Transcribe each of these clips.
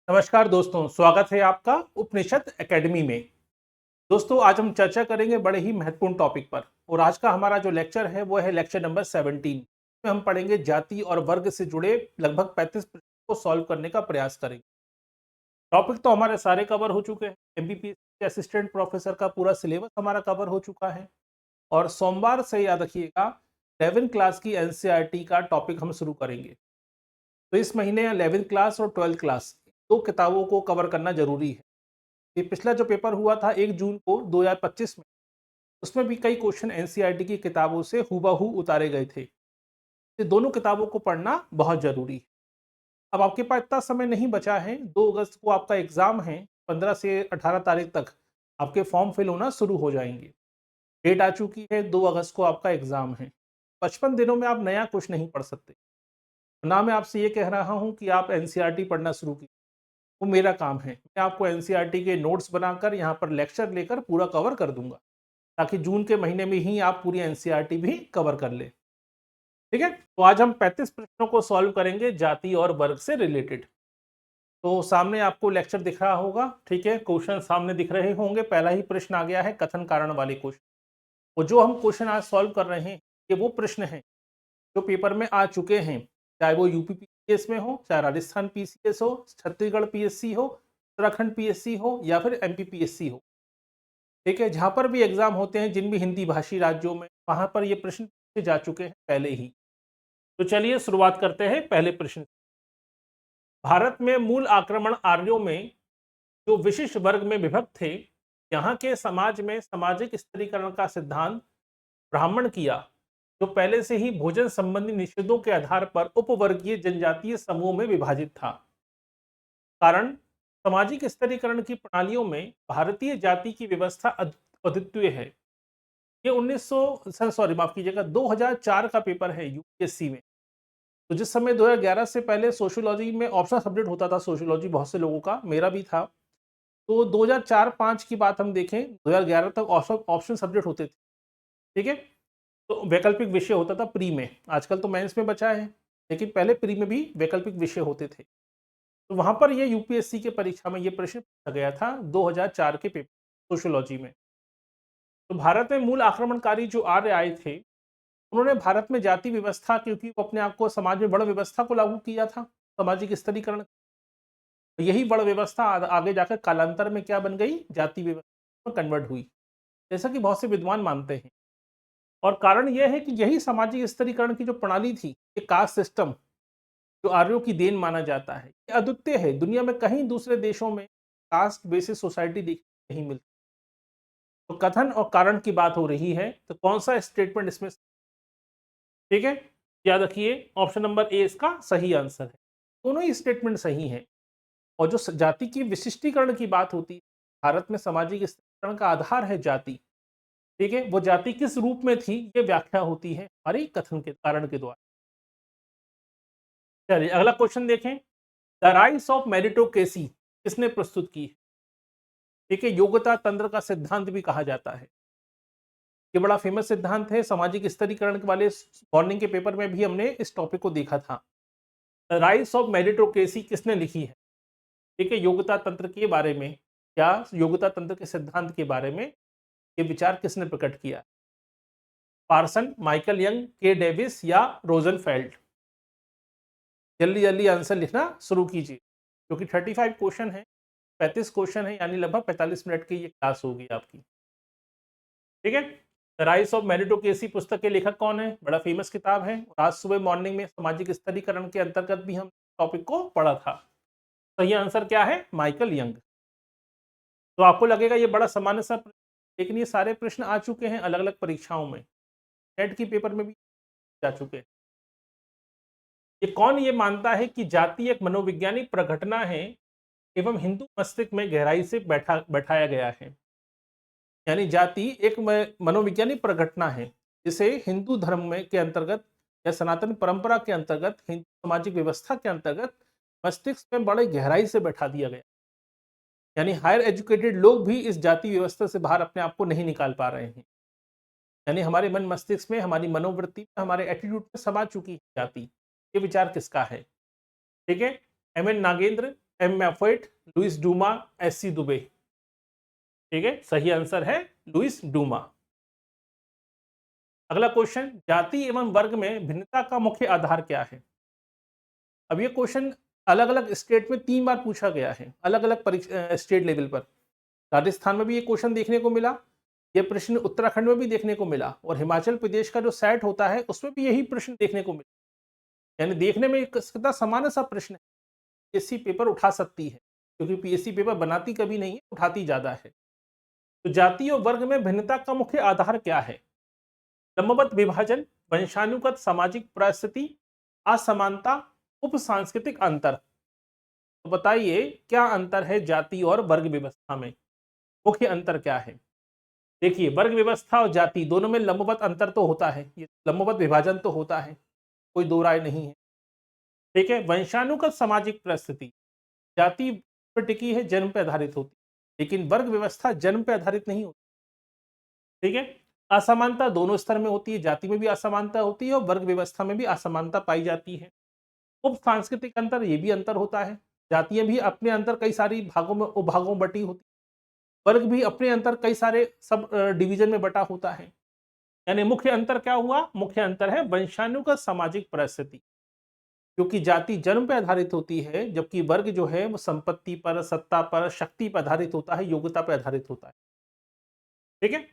नमस्कार दोस्तों, स्वागत है आपका उपनिषद एकेडमी में। दोस्तों, आज हम चर्चा करेंगे बड़े ही महत्वपूर्ण टॉपिक पर और आज का हमारा जो लेक्चर है वो है लेक्चर नंबर 17 में हम पढ़ेंगे जाति और वर्ग से जुड़े लगभग 35 प्रश्नों को सॉल्व करने का प्रयास करेंगे। टॉपिक तो हमारे सारे कवर हो चुके हैं। एमबीबीएस के असिस्टेंट प्रोफेसर का पूरा सिलेबस हमारा कवर हो चुका है और सोमवार से याद रखिएगा 11 क्लास की एनसीईआरटी का टॉपिक हम शुरू करेंगे। तो इस महीने 11th क्लास और 12th क्लास दो किताबों को कवर करना जरूरी है। ये पिछला जो पेपर हुआ था 1 जून को 2025 में, उसमें भी कई क्वेश्चन एनसीईआरटी की किताबों से हूबहू उतारे गए थे। ये दोनों किताबों को पढ़ना बहुत जरूरी है। अब आपके पास इतना समय नहीं बचा है। 2 अगस्त को आपका एग्जाम है। 15 से 18 तारीख तक आपके फॉर्म फिल होना शुरू हो जाएंगे। डेट आ चुकी है, 2 अगस्त को आपका एग्जाम है। 55 दिनों में आप नया कुछ नहीं पढ़ सकते। ना मैं आपसे ये कह रहा हूँ कि आप एनसीईआरटी पढ़ना शुरू कीजिए, वो मेरा काम है। मैं आपको एनसीईआरटी के नोट्स बनाकर यहाँ पर लेक्चर लेकर पूरा कवर कर दूंगा, ताकि जून के महीने में ही आप पूरी एनसीईआरटी भी कवर कर ले। ठीक है, तो आज हम 35 प्रश्नों को सॉल्व करेंगे जाति और वर्ग से रिलेटेड। तो सामने आपको लेक्चर दिख रहा होगा, ठीक है, क्वेश्चन सामने दिख रहे होंगे। पहला ही प्रश्न आ गया है कथन कारण वाले क्वेश्चन। और जो हम क्वेश्चन आज सॉल्व कर रहे हैं ये वो प्रश्न हैं जो पेपर में आ चुके हैं, चाहे वो यूपी पीसीएस में हो, चाहे राजस्थान पीसीएस हो, छत्तीसगढ़ पीएससी हो, उत्तराखंड पीएससी हो या फिर एमपी पीएससी हो। ठीक है, जहां पर भी एग्जाम होते हैं जिन भी हिंदी भाषी राज्यों में, वहां पर ये प्रश्न पूछे जा चुके हैं पहले ही। तो चलिए शुरुआत करते हैं पहले प्रश्न। भारत में मूल आक्रमण आर्यों में जो विशिष्ट वर्ग में विभक्त थे, यहाँ के समाज में सामाजिक स्त्रीकरण का सिद्धांत ब्राह्मण किया, जो पहले से ही भोजन संबंधी निषेधों के आधार पर उपवर्गीय जनजातीय समूह में विभाजित था। कारण सामाजिक स्तरीकरण की प्रणालियों में भारतीय जाति की व्यवस्था अद्वितीय है। ये 1900 सॉरी माफ कीजिएगा 2004 का पेपर है यूपीएससी में। तो जिस समय 2011 से पहले सोशियोलॉजी में ऑप्शनल सब्जेक्ट होता था, सोशियोलॉजी बहुत से लोगों का, मेरा भी था। तो 2004-5 की बात हम देखें, 2011 तक ऑप्शन सब्जेक्ट होते थे। ठीक है, तो वैकल्पिक विषय होता था प्री में। आजकल तो मेंस में बचा है, लेकिन पहले प्री में भी वैकल्पिक विषय होते थे। तो वहां पर ये यूपीएससी के परीक्षा में ये प्रश्न पूछा गया था 2004 के पेपर सोशियोलॉजी में। तो भारत में मूल आक्रमणकारी जो आर्य आए थे, उन्होंने भारत में जाति व्यवस्था, क्योंकि वो अपने आप को समाज में बड़ व्यवस्था को लागू किया था, सामाजिक स्तरीकरण। यही बड़ व्यवस्था आगे जाकर कालांतर में क्या बन गई, जाति व्यवस्था में कन्वर्ट हुई, जैसा कि बहुत से विद्वान मानते हैं। और कारण यह है कि यही सामाजिक स्तरीकरण की जो प्रणाली थी, ये कास्ट सिस्टम, जो आर्यों की देन माना जाता है, ये अद्वितीय है। दुनिया में कहीं दूसरे देशों में कास्ट बेसिस सोसाइटी देखने नहीं मिलती। तो कथन और कारण की बात हो रही है, तो कौन सा स्टेटमेंट इसमें, ठीक है, याद रखिए ऑप्शन नंबर ए इसका सही आंसर है। दोनों ही स्टेटमेंट सही हैं। और जो जाति की विशिष्टीकरण की बात होती है, भारत में सामाजिक स्थिरीकरण का आधार है जाति। ठीक है, वो जाति किस रूप में थी ये व्याख्या होती है हमारी कथन के कारण के द्वारा। चलिए अगला क्वेश्चन देखें। द राइज ऑफ मेरिटोक्रेसी किसने प्रस्तुत की है? ठीक है, योग्यता तंत्र का सिद्धांत भी कहा जाता है। ये बड़ा फेमस सिद्धांत है, सामाजिक स्तरीकरण वाले मॉर्निंग के पेपर में भी हमने इस टॉपिक को देखा था। राइज ऑफ मेरिटोक्रेसी किसने लिखी है? ठीक है, योग्यता तंत्र के बारे में, क्या योग्यता तंत्र के सिद्धांत के बारे में ये विचार किसने प्रकट किया? पार्सन, माइकल यंग, के डेविस या रोजनफेल्ड? जल्दी जल्दी आंसर लिखना शुरू कीजिए, क्योंकि 35 क्वेश्चन है, 35 क्वेश्चन है, यानी लगभग 45 मिनट की ये क्लास होगी आपकी। ठीक है, राइज ऑफ मेरिटोक्रेसी पुस्तक के लेखक कौन है? बड़ा फेमस किताब है। आज सुबह मॉर्निंग में सामाजिक स्तरीकरण के अंतर्गत भी हम टॉपिक को पढ़ा था। सही आंसर क्या है? Michael young. तो आपको लगेगा ये बड़ा सामान्य सा, लेकिन ये सारे प्रश्न आ चुके हैं अलग अलग परीक्षाओं में, नेट की पेपर में भी जा चुके हैं। ये कौन ये मानता है कि जाति एक मनोवैज्ञानिक प्रघटना है एवं हिंदू मस्तिष्क में गहराई से बैठाया गया है? यानी जाति एक मनोवैज्ञानिक प्रघटना है, जिसे हिंदू धर्म में के अंतर्गत या सनातन परंपरा के अंतर्गत, हिंदू सामाजिक व्यवस्था के अंतर्गत मस्तिष्क में बड़े गहराई से बैठा दिया गया। यानी हायर एजुकेटेड लोग भी इस जाति व्यवस्था से बाहर अपने आप को नहीं निकाल पा रहे हैं। यानी हमारे मन मस्तिष्क में, हमारी मनोवृत्ति में, हमारे एटीट्यूड में समा चुकी है जाति। ये विचार किसका है? ठीक है, एम एन नागेंद्र, एम मैफोइट, लुइस डूमा, एस.सी. दुबे। ठीक है, सही आंसर है लुइस डूमा। अगला क्वेश्चन, जाति एवं वर्ग में भिन्नता का मुख्य आधार क्या है? अब ये क्वेश्चन अलग अलग स्टेट में 3 बार पूछा गया है, अलग अलग स्टेट लेवल पर। राजस्थान में भी ये क्वेश्चन देखने को मिला, ये प्रश्न उत्तराखंड में भी देखने को मिला, और हिमाचल प्रदेश का जो सेट होता है उसमें भी यही प्रश्न देखने को मिला। यानी देखने में कितना समान सा प्रश्न है, पीएससी पेपर उठा सकती है, क्योंकि पीएससी पेपर बनाती कभी नहीं है, उठाती ज्यादा है। तो जाति और वर्ग में भिन्नता का मुख्य आधार क्या है? लंबवत विभाजन, वंशानुगत सामाजिक परिस्थिति, असमानता, उप सांस्कृतिक अंतर। तो बताइए क्या अंतर है जाति और वर्ग व्यवस्था में? मुख्य अंतर क्या है? देखिए, वर्ग व्यवस्था और जाति दोनों में लंबवत अंतर तो होता है, ये लंबवत विभाजन तो होता है, कोई दो राय नहीं है। ठीक है, वंशानुगत सामाजिक परिस्थिति, जाति पर टिकी है, जन्म पर आधारित होती है, लेकिन वर्ग व्यवस्था जन्म पर आधारित नहीं होती। ठीक है, असमानता दोनों स्तर में होती है, जाति में भी असमानता होती है और वर्ग व्यवस्था में भी असमानता पाई जाती है। उप सांस्कृतिक अंतर, ये भी अंतर होता है, जातियां भी अपने अंतर कई सारी भागों में उपभागों में बटी होती, वर्ग भी अपने अंतर कई सारे सब डिवीजन में बटा होता है। यानी मुख्य अंतर क्या हुआ? मुख्य अंतर है वंशानुगत सामाजिक परिस्थिति, क्योंकि जाति जन्म पर आधारित होती है, जबकि वर्ग जो है वो संपत्ति पर, सत्ता पर, शक्ति पर आधारित होता है, योग्यता पर आधारित होता है। ठीक है,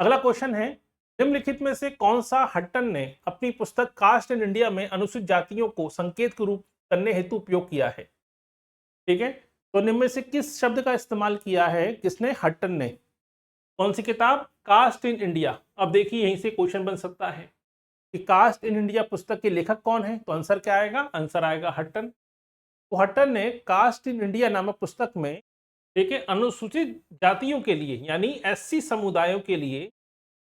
अगला क्वेश्चन है, निम्नलिखित में से कौन सा हट्टन ने अपनी पुस्तक कास्ट इन इंडिया में अनुसूचित जातियों को संकेत के रूप करने हेतु उपयोग किया है? ठीक है, तो निम्न में से किस शब्द का इस्तेमाल किया है, किसने? हट्टन ने। कौन सी किताब? Caste in India. अब देखिए यहीं से क्वेश्चन बन सकता है कि कास्ट इन इंडिया पुस्तक के लेखक कौन है, तो आंसर क्या आएगा? आंसर आएगा हट्टन। तो हट्टन ने कास्ट इन इंडिया नामक पुस्तक में, ठीक है, अनुसूचित जातियों के लिए यानी एससी समुदायों के लिए,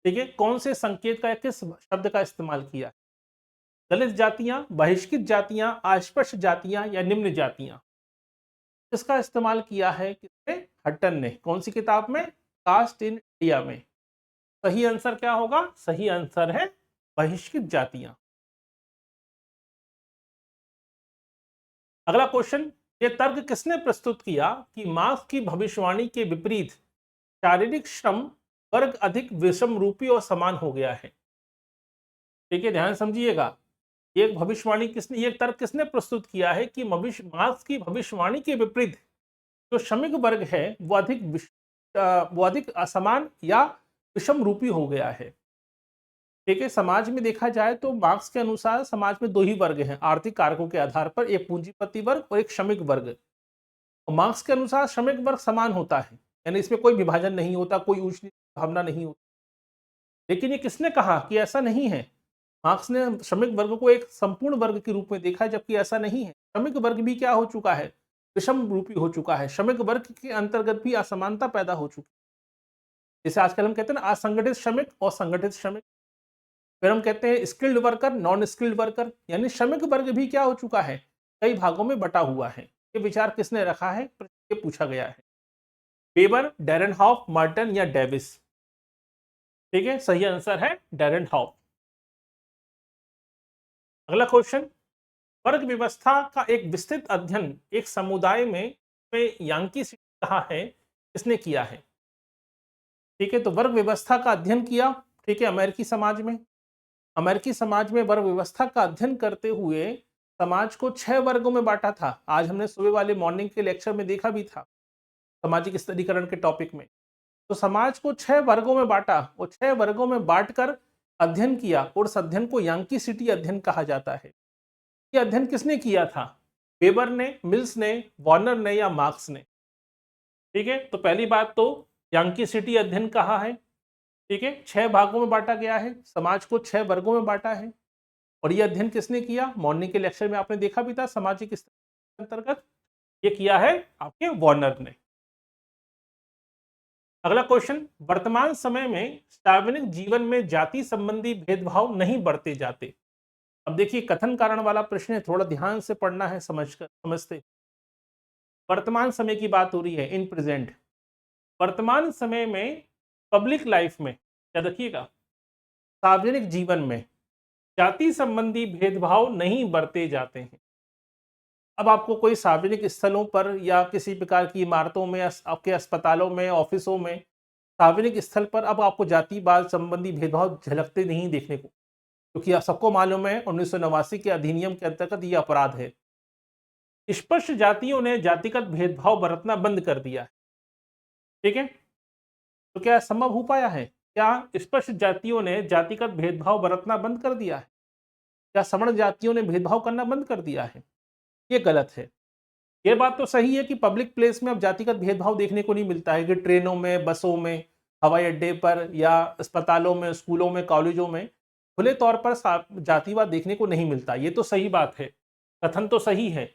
ठीक है, कौन से संकेत का या किस शब्द का इस्तेमाल किया? दलित जातियां, बहिष्कृत जातियां, अस्पृश्य जातियां या निम्न जातियां? इसका इस्तेमाल किया है किसने? हट्टन ने। कौन सी किताब में? कास्ट इन इंडिया में। सही आंसर क्या होगा? सही आंसर है बहिष्कृत जातियां। अगला क्वेश्चन, ये तर्क किसने प्रस्तुत किया कि मार्क्स की भविष्यवाणी के विपरीत शारीरिक श्रम वर्ग अधिक विषम रूपी और समान हो गया है? ठीक है, ध्यान समझिएगा, ये भविष्यवाणी किसने, ये तर्क किसने प्रस्तुत किया है कि मार्क्स की भविष्यवाणी के विपरीत जो श्रमिक वर्ग है वो अधिक असमान या विषम रूपी हो गया है। ठीक है, समाज में देखा जाए तो मार्क्स के अनुसार समाज में दो ही वर्ग हैं आर्थिक कारकों के आधार पर, एक पूंजीपति वर्ग और एक श्रमिक वर्ग। और मार्क्स के अनुसार श्रमिक वर्ग समान होता है, यानी इसमें कोई विभाजन नहीं होता, कोई ऊंच नीच भावना नहीं होती। लेकिन ये किसने कहा कि ऐसा नहीं है? मार्क्स ने श्रमिक वर्ग को एक संपूर्ण वर्ग के रूप में देखा, जबकि ऐसा नहीं है। श्रमिक वर्ग भी क्या हो चुका है? विषम रूपी हो चुका है। श्रमिक वर्ग के अंतर्गत भी असमानता पैदा हो चुकी है। जैसे आजकल हम कहते हैं ना, असंगठित श्रमिक और संगठित श्रमिक। फिर हम कहते हैं skilled worker, non skilled worker, यानी श्रमिक वर्ग भी क्या हो चुका है? कई भागों में बटा हुआ है। ये विचार किसने रखा है? ये पूछा गया है। वेबर, डेरेनहॉफ, मार्टन या डेविस? ठीक है, सही आंसर है डेरेनहॉफ। अगला क्वेश्चन, वर्ग व्यवस्था का एक विस्तृत अध्ययन एक समुदाय में यांकी कहा है, किसने किया है? ठीक है, तो वर्ग व्यवस्था का अध्ययन किया, ठीक है, अमेरिकी समाज में। अमेरिकी समाज में वर्ग व्यवस्था का अध्ययन करते हुए समाज को 6 वर्गों में बांटा था। आज हमने सुबह वाले मॉर्निंग के लेक्चर में देखा भी था, सामाजिक स्तरीकरण के टॉपिक में। तो समाज को 6 वर्गों में बांटा और 6 वर्गों में बांटकर अध्ययन किया, और उस अध्ययन को यांकी सिटी अध्ययन कहा जाता है। ये अध्ययन किसने किया था? वेबर ने, मिल्स ने, वार्नर ने या मार्क्स ने? ठीक है, तो पहली बात तो यांकी सिटी अध्ययन कहा है। ठीक है, 6 भागों में बांटा गया है, समाज को 6 वर्गों में बांटा है। और यह अध्ययन किसने किया? मॉर्निंग के लेक्चर में आपने देखा भी था, सामाजिक स्तर के अंतर्गत ये किया है आपके वार्नर ने। अगला क्वेश्चन, वर्तमान समय में सार्वजनिक जीवन में जाति संबंधी भेदभाव नहीं बढ़ते जाते। अब देखिए, कथन कारण वाला प्रश्न है, थोड़ा ध्यान से पढ़ना है, समझते। वर्तमान समय की बात हो रही है, इन प्रेजेंट। वर्तमान समय में पब्लिक लाइफ में, क्या देखिएगा, सार्वजनिक जीवन में जाति संबंधी भेदभाव नहीं बढ़ते जाते हैं। अब आपको कोई सार्वजनिक स्थलों पर या किसी प्रकार की इमारतों में, आपके अस्पतालों में, ऑफिसों में, सार्वजनिक स्थल पर अब आपको जातिवाद संबंधी भेदभाव झलकते नहीं देखने को, क्योंकि आप सबको मालूम है 1989 के अधिनियम के अंतर्गत ये अपराध है। स्पष्ट जातियों ने जातिगत भेदभाव बरतना बंद कर दिया है। ठीक है, तो क्या संभव हो पाया है? क्या स्पष्ट जातियों ने जातिगत भेदभाव बरतना बंद कर दिया है? क्या सवर्ण जातियों ने भेदभाव करना बंद कर दिया है? ये गलत है। ये बात तो सही है कि पब्लिक प्लेस में अब जातिगत भेदभाव देखने को नहीं मिलता है, कि ट्रेनों में, बसों में, हवाई अड्डे पर या अस्पतालों में, स्कूलों में, कॉलेजों में खुले तौर पर जातिवाद देखने को नहीं मिलता। ये तो सही बात है, कथन तो सही है,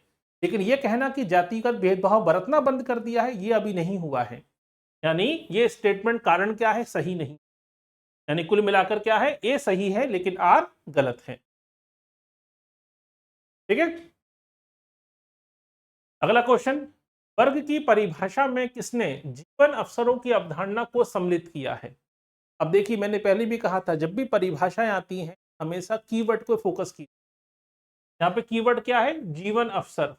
लेकिन ये कहना कि जातिगत भेदभाव बरतना बंद कर दिया है, ये अभी नहीं हुआ है। यानी ये स्टेटमेंट कारण क्या है? सही नहीं। यानी कुल मिलाकर क्या है? ए सही है लेकिन आर गलत है। ठीक है, अगला क्वेश्चन, वर्ग की परिभाषा में किसने जीवन अवसरों की अवधारणा को सम्मिलित किया है? अब देखिए, मैंने पहले भी कहा था, जब भी परिभाषाएं आती हैं हमेशा कीवर्ड को फोकस की। यहाँ पे कीवर्ड क्या है? जीवन अवसर।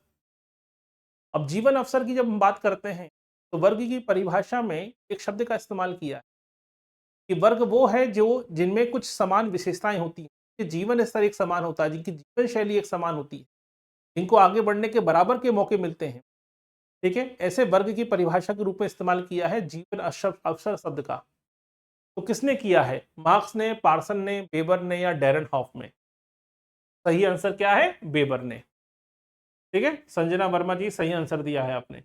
अब जीवन अवसर की जब हम बात करते हैं तो वर्ग की परिभाषा में एक शब्द का इस्तेमाल किया है कि वर्ग वो है जो जिनमें कुछ समान विशेषताएं होती हैं, कि जीवन स्तर एक समान होता है, जिनकी जीवन शैली एक समान होती है, जिनको आगे बढ़ने के बराबर के मौके मिलते हैं। ठीक है, ऐसे वर्ग की परिभाषा के रूप में इस्तेमाल किया है जीवन अवसर शब्द का। तो किसने किया है? मार्क्स ने, पार्सन ने, वेबर ने या डेरनहॉफ ने? सही आंसर क्या है? वेबर ने। ठीक है, संजना वर्मा जी सही आंसर दिया है आपने।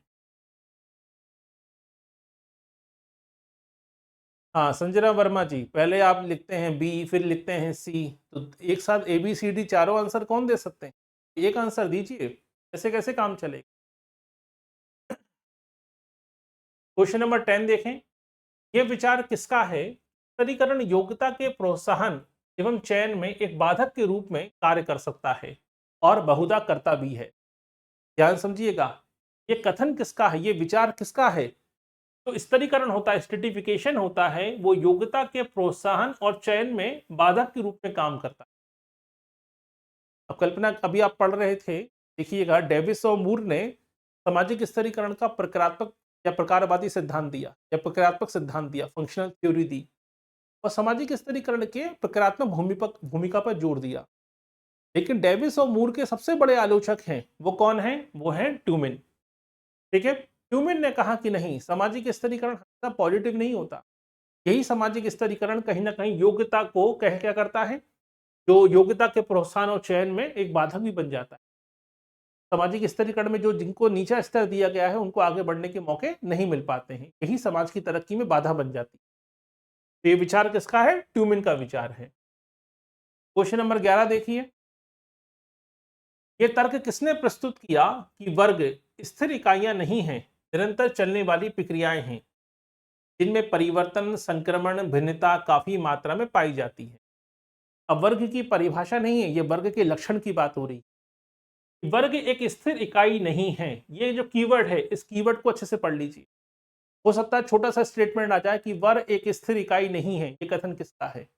हाँ, संजना वर्मा जी, पहले आप लिखते हैं बी, फिर लिखते हैं सी, तो एक साथ ए बी सी डी चारों आंसर कौन दे सकते हैं? एक आंसर दीजिए, ऐसे कैसे काम चलेगा? क्वेश्चन नंबर 10 देखें। यह विचार किसका है? स्तरीकरण योग्यता के प्रोत्साहन एवं चयन में एक बाधक के रूप में कार्य कर सकता है और बहुधा करता भी है। ध्यान समझिएगा, ये कथन किसका है, ये विचार किसका है? तो स्तरीकरण होता है, स्टेटिफिकेशन होता है, वो योग्यता के प्रोत्साहन और चयन में बाधक के रूप में काम करता है। अब कल्पना, अभी आप पढ़ रहे थे, देखिएगा, डेविस और मूर ने सामाजिक स्तरीकरण का प्रकारात्मक या प्रकारवादी सिद्धांत दिया, या प्रकारात्मक सिद्धांत दिया, फंक्शनल थ्योरी दी, और सामाजिक स्तरीकरण के प्रकारात्मक भूमिका पर जोर दिया। लेकिन डेविस और मूर के सबसे बड़े आलोचक हैं, वो कौन हैं? वो हैं ट्यूमिन। ठीक है, ट्यूमिन ने कहा कि नहीं, सामाजिक स्तरीकरण हमेशा पॉजिटिव नहीं होता। यही सामाजिक स्तरीकरण कहीं ना कहीं योग्यता को क्या करता है, जो योग्यता के प्रोत्साहन और चयन में एक बाधक भी बन जाता है। सामाजिक स्तरीकरण में जो जिनको नीचा स्तर दिया गया है उनको आगे बढ़ने के मौके नहीं मिल पाते हैं, यही समाज की तरक्की में बाधा बन जाती है। तो ये विचार किसका है? ट्यूमिन का विचार है। क्वेश्चन नंबर 11 देखिए, ये तर्क किसने प्रस्तुत किया कि वर्ग स्थिर इकाइयां नहीं हैं, निरंतर चलने वाली प्रक्रियाएं हैं, जिनमें परिवर्तन, संक्रमण, भिन्नता काफी मात्रा में पाई जाती है? अब वर्ग की परिभाषा नहीं है, ये वर्ग के लक्षण की बात हो रही है। वर्ग एक स्थिर इकाई नहीं है, ये जो कीवर्ड है, इस कीवर्ड को अच्छे से पढ़ लीजिए। हो सकता है छोटा सा स्टेटमेंट आ जाए कि वर्ग एक स्थिर इकाई नहीं है, ये कथन किसका है?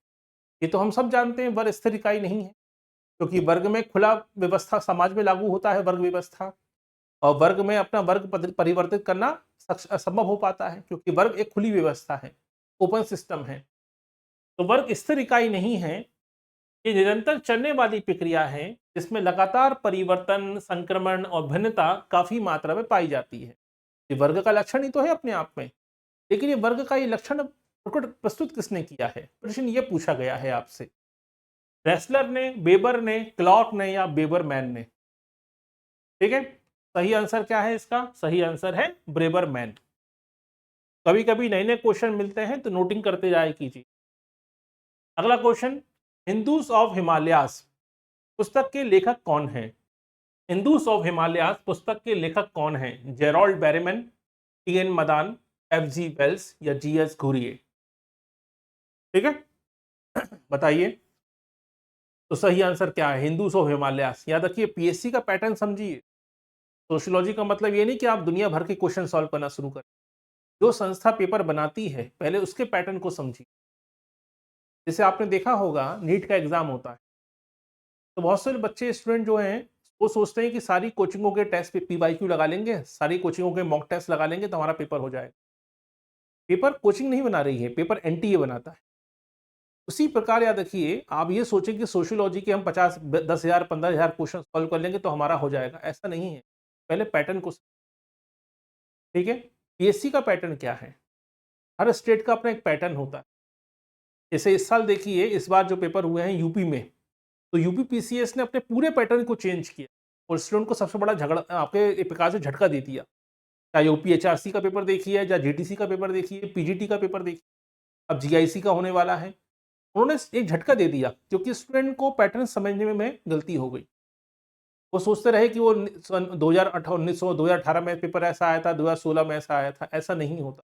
ये तो हम सब जानते हैं वर्ग स्थिर इकाई नहीं है, क्योंकि वर्ग में खुला व्यवस्था समाज में लागू होता है, वर्ग व्यवस्था, और वर्ग में अपना वर्ग परिवर्तित करना असंभव हो पाता है, क्योंकि वर्ग एक खुली व्यवस्था है, ओपन सिस्टम है। तो वर्ग स्थिर इकाई नहीं है, ये निरंतर चलने वाली प्रक्रिया है, जिसमें लगातार परिवर्तन, संक्रमण और भिन्नता काफी मात्रा में पाई जाती है। ये वर्ग का लक्षण ही तो है अपने आप में, लेकिन ये वर्ग का ये लक्षण प्रस्तुत किसने किया है? प्रश्न ये पूछा गया है आपसे। रेसलर ने, वेबर ने, क्लॉक ने या वेबरमैन ने? ठीक है, सही आंसर क्या है इसका? सही आंसर है ब्रेबरमैन। कभी कभी नए नए क्वेश्चन मिलते हैं तो नोटिंग करते जाए कीजिए। अगला क्वेश्चन, हिंदूज ऑफ हिमालयास पुस्तक के लेखक कौन हैं? हिंदूज ऑफ हिमालयास पुस्तक के लेखक कौन हैं? Gerald Berreman, T N. Madan, F G. Wells या जी.एस. घुरिए? ठीक है, बताइए, तो सही आंसर क्या है? Hindus of Himalayas. याद रखिए, पीएससी का पैटर्न समझिए। सोशियोलॉजी का मतलब ये नहीं कि आप दुनिया भर के क्वेश्चन सॉल्व करना शुरू करें। जो संस्था पेपर बनाती है पहले उसके पैटर्न को समझिए। जैसे आपने देखा होगा, नीट का एग्जाम होता है तो बहुत सारे बच्चे, स्टूडेंट जो हैं, वो सोचते हैं कि सारी कोचिंगों के टेस्ट पे पीवाईक्यू लगा लेंगे, सारी कोचिंगों के मॉक टेस्ट लगा लेंगे तो हमारा पेपर हो जाएगा। पेपर कोचिंग नहीं बना रही है, पेपर एनटीए बनाता है। उसी प्रकार याद रखिए, आप ये सोचें कि सोशियोलॉजी के हम 50 10,000 15,000 क्वेश्चन सॉल्व कर लेंगे तो हमारा हो जाएगा, ऐसा नहीं है। पहले पैटर्न को, ठीक है, पीएससी का पैटर्न क्या है? हर स्टेट का अपना एक पैटर्न होता है। जैसे इस साल देखिए, इस बार जो पेपर हुए हैं यूपी में, तो यूपी पीसीएस ने अपने पूरे पैटर्न को चेंज किया और स्टूडेंट को सबसे बड़ा झगड़ा आपके एक प्रकार से झटका दे दिया। चाहे यूपीएचआरसी का पेपर देखिए, या जीटीसी का पेपर देखिए, पीजीटी का पेपर देखिए, अब जीआईसी का होने वाला है। उन्होंने एक झटका दे दिया क्योंकि स्टूडेंट को पैटर्न समझने में गलती हो गई। वो सोचते रहे कि वो सन 2018 में पेपर ऐसा आया था, 2016 में ऐसा आया था, ऐसा नहीं होता।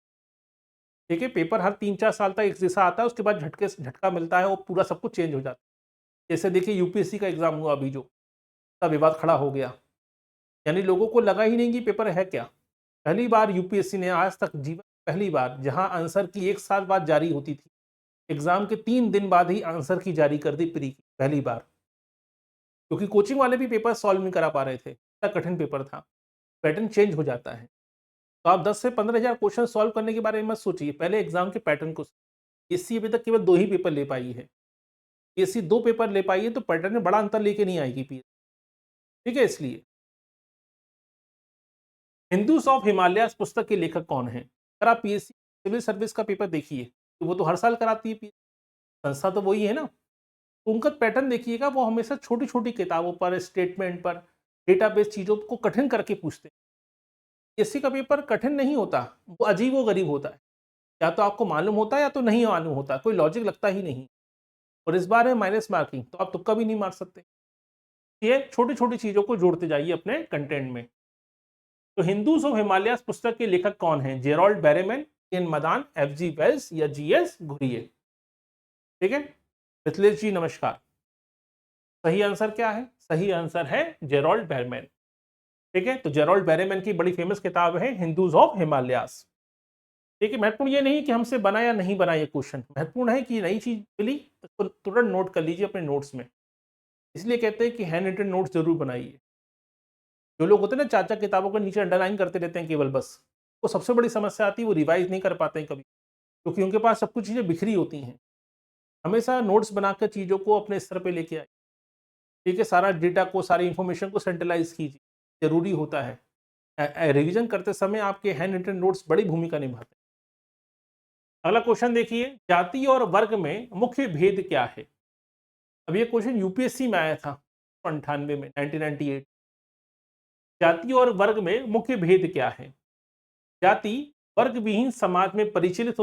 ठीक है, पेपर हर 3-4 साल तक एक जैसा आता है, उसके बाद झटका मिलता है और पूरा सब कुछ चेंज हो जाता है। जैसे देखिए यूपीएससी का एग्जाम हुआ अभी जो, तब विवाद खड़ा हो गया, यानी लोगों को लगा ही नहीं कि पेपर है क्या। पहली बार यूपीएससी ने आज तक जीवन पहली बार, जहां आंसर की 1 साल बाद जारी होती थी, एग्जाम के 3 दिन बाद ही आंसर की जारी कर दी प्री की, पहली बार। क्योंकि कोचिंग वाले भी पेपर सॉल्व नहीं करा पा रहे थे, इतना कठिन पेपर था। पैटर्न चेंज हो जाता है। तो आप 10 से 15,000 क्वेश्चन सॉल्व करने के बारे में मत सोचिए, पहले एग्जाम के पैटर्न को। पीएससी अभी तक केवल 2 ही पेपर ले पाई है। पीएससी 2 पेपर ले पाई है तो पैटर्न में बड़ा अंतर लेके नहीं आएगी पीएससी। ठीक है, इसलिए हिंदूज ऑफ हिमालयाज पुस्तक के लेखक कौन है? अगर आप पीएससी सिविल सर्विस का पेपर देखिए, तो वो तो हर साल कराती है संस्था, तो वही है ना। तो उनका पैटर्न देखिएगा, वो हमेशा छोटी-छोटी किताबों पर, स्टेटमेंट पर, डेटाबेस चीज़ों को कठिन करके पूछते हैं। पीएससी का पेपर कठिन नहीं होता, वो अजीब-ओ-गरीब होता है। या तो आपको मालूम होता है या तो नहीं मालूम होता, कोई लॉजिक लगता ही नहीं। और इस बार है माइनस मार्किंग, तो आप तुक्का भी नहीं मार सकते। ये छोटी-छोटी चीज़ों को जोड़ते जाइए अपने कंटेंट में। तो हिंदूज ऑफ हिमालयाज पुस्तक के लेखक कौन हैं? Gerald Berreman, N Madan, F G. Wells या जी.एस. घुरिये? ठीक है, मिथिलेश जी नमस्कार। सही आंसर क्या है? सही आंसर है जेरोल्ड बैरेमैन। ठीक है, तो जेरोल्ड बैरेमैन की बड़ी फेमस किताब है हिंदूज ऑफ हिमालयाज। ठीक है, महत्वपूर्ण ये नहीं कि हमसे बना या नहीं बना ये क्वेश्चन, महत्वपूर्ण है कि नई चीज मिली तो तुरंत नोट कर लीजिए अपने नोट्स में। इसलिए कहते हैं कि हैंड रिटन नोट्स जरूर बनाइए। जो लोग होते हैं ना, चाचा किताबों के नीचे अंडरलाइन करते रहते हैं केवल बस, वो सबसे बड़ी समस्या आती है, वो रिवाइज नहीं कर पाते हैं कभी, क्योंकि उनके पास सब कुछ चीज़ें बिखरी होती हैं। हमेशा नोट्स बनाकर चीज़ों को अपने स्तर पे लेके आए। ठीक है, सारा डेटा को, सारी इन्फॉर्मेशन को सेंट्रलाइज कीजिए, जरूरी होता है। रिवीजन करते समय आपके हैंड रिटन नोट्स बड़ी भूमिका निभाते हैं। अगला क्वेश्चन देखिए, जाति और वर्ग में मुख्य भेद क्या है? अब ये क्वेश्चन यूपीएससी में आया था 98 में, 1998। जाति और वर्ग में मुख्य भेद क्या है? जाति वर्ग विहीन समाज में परिचालित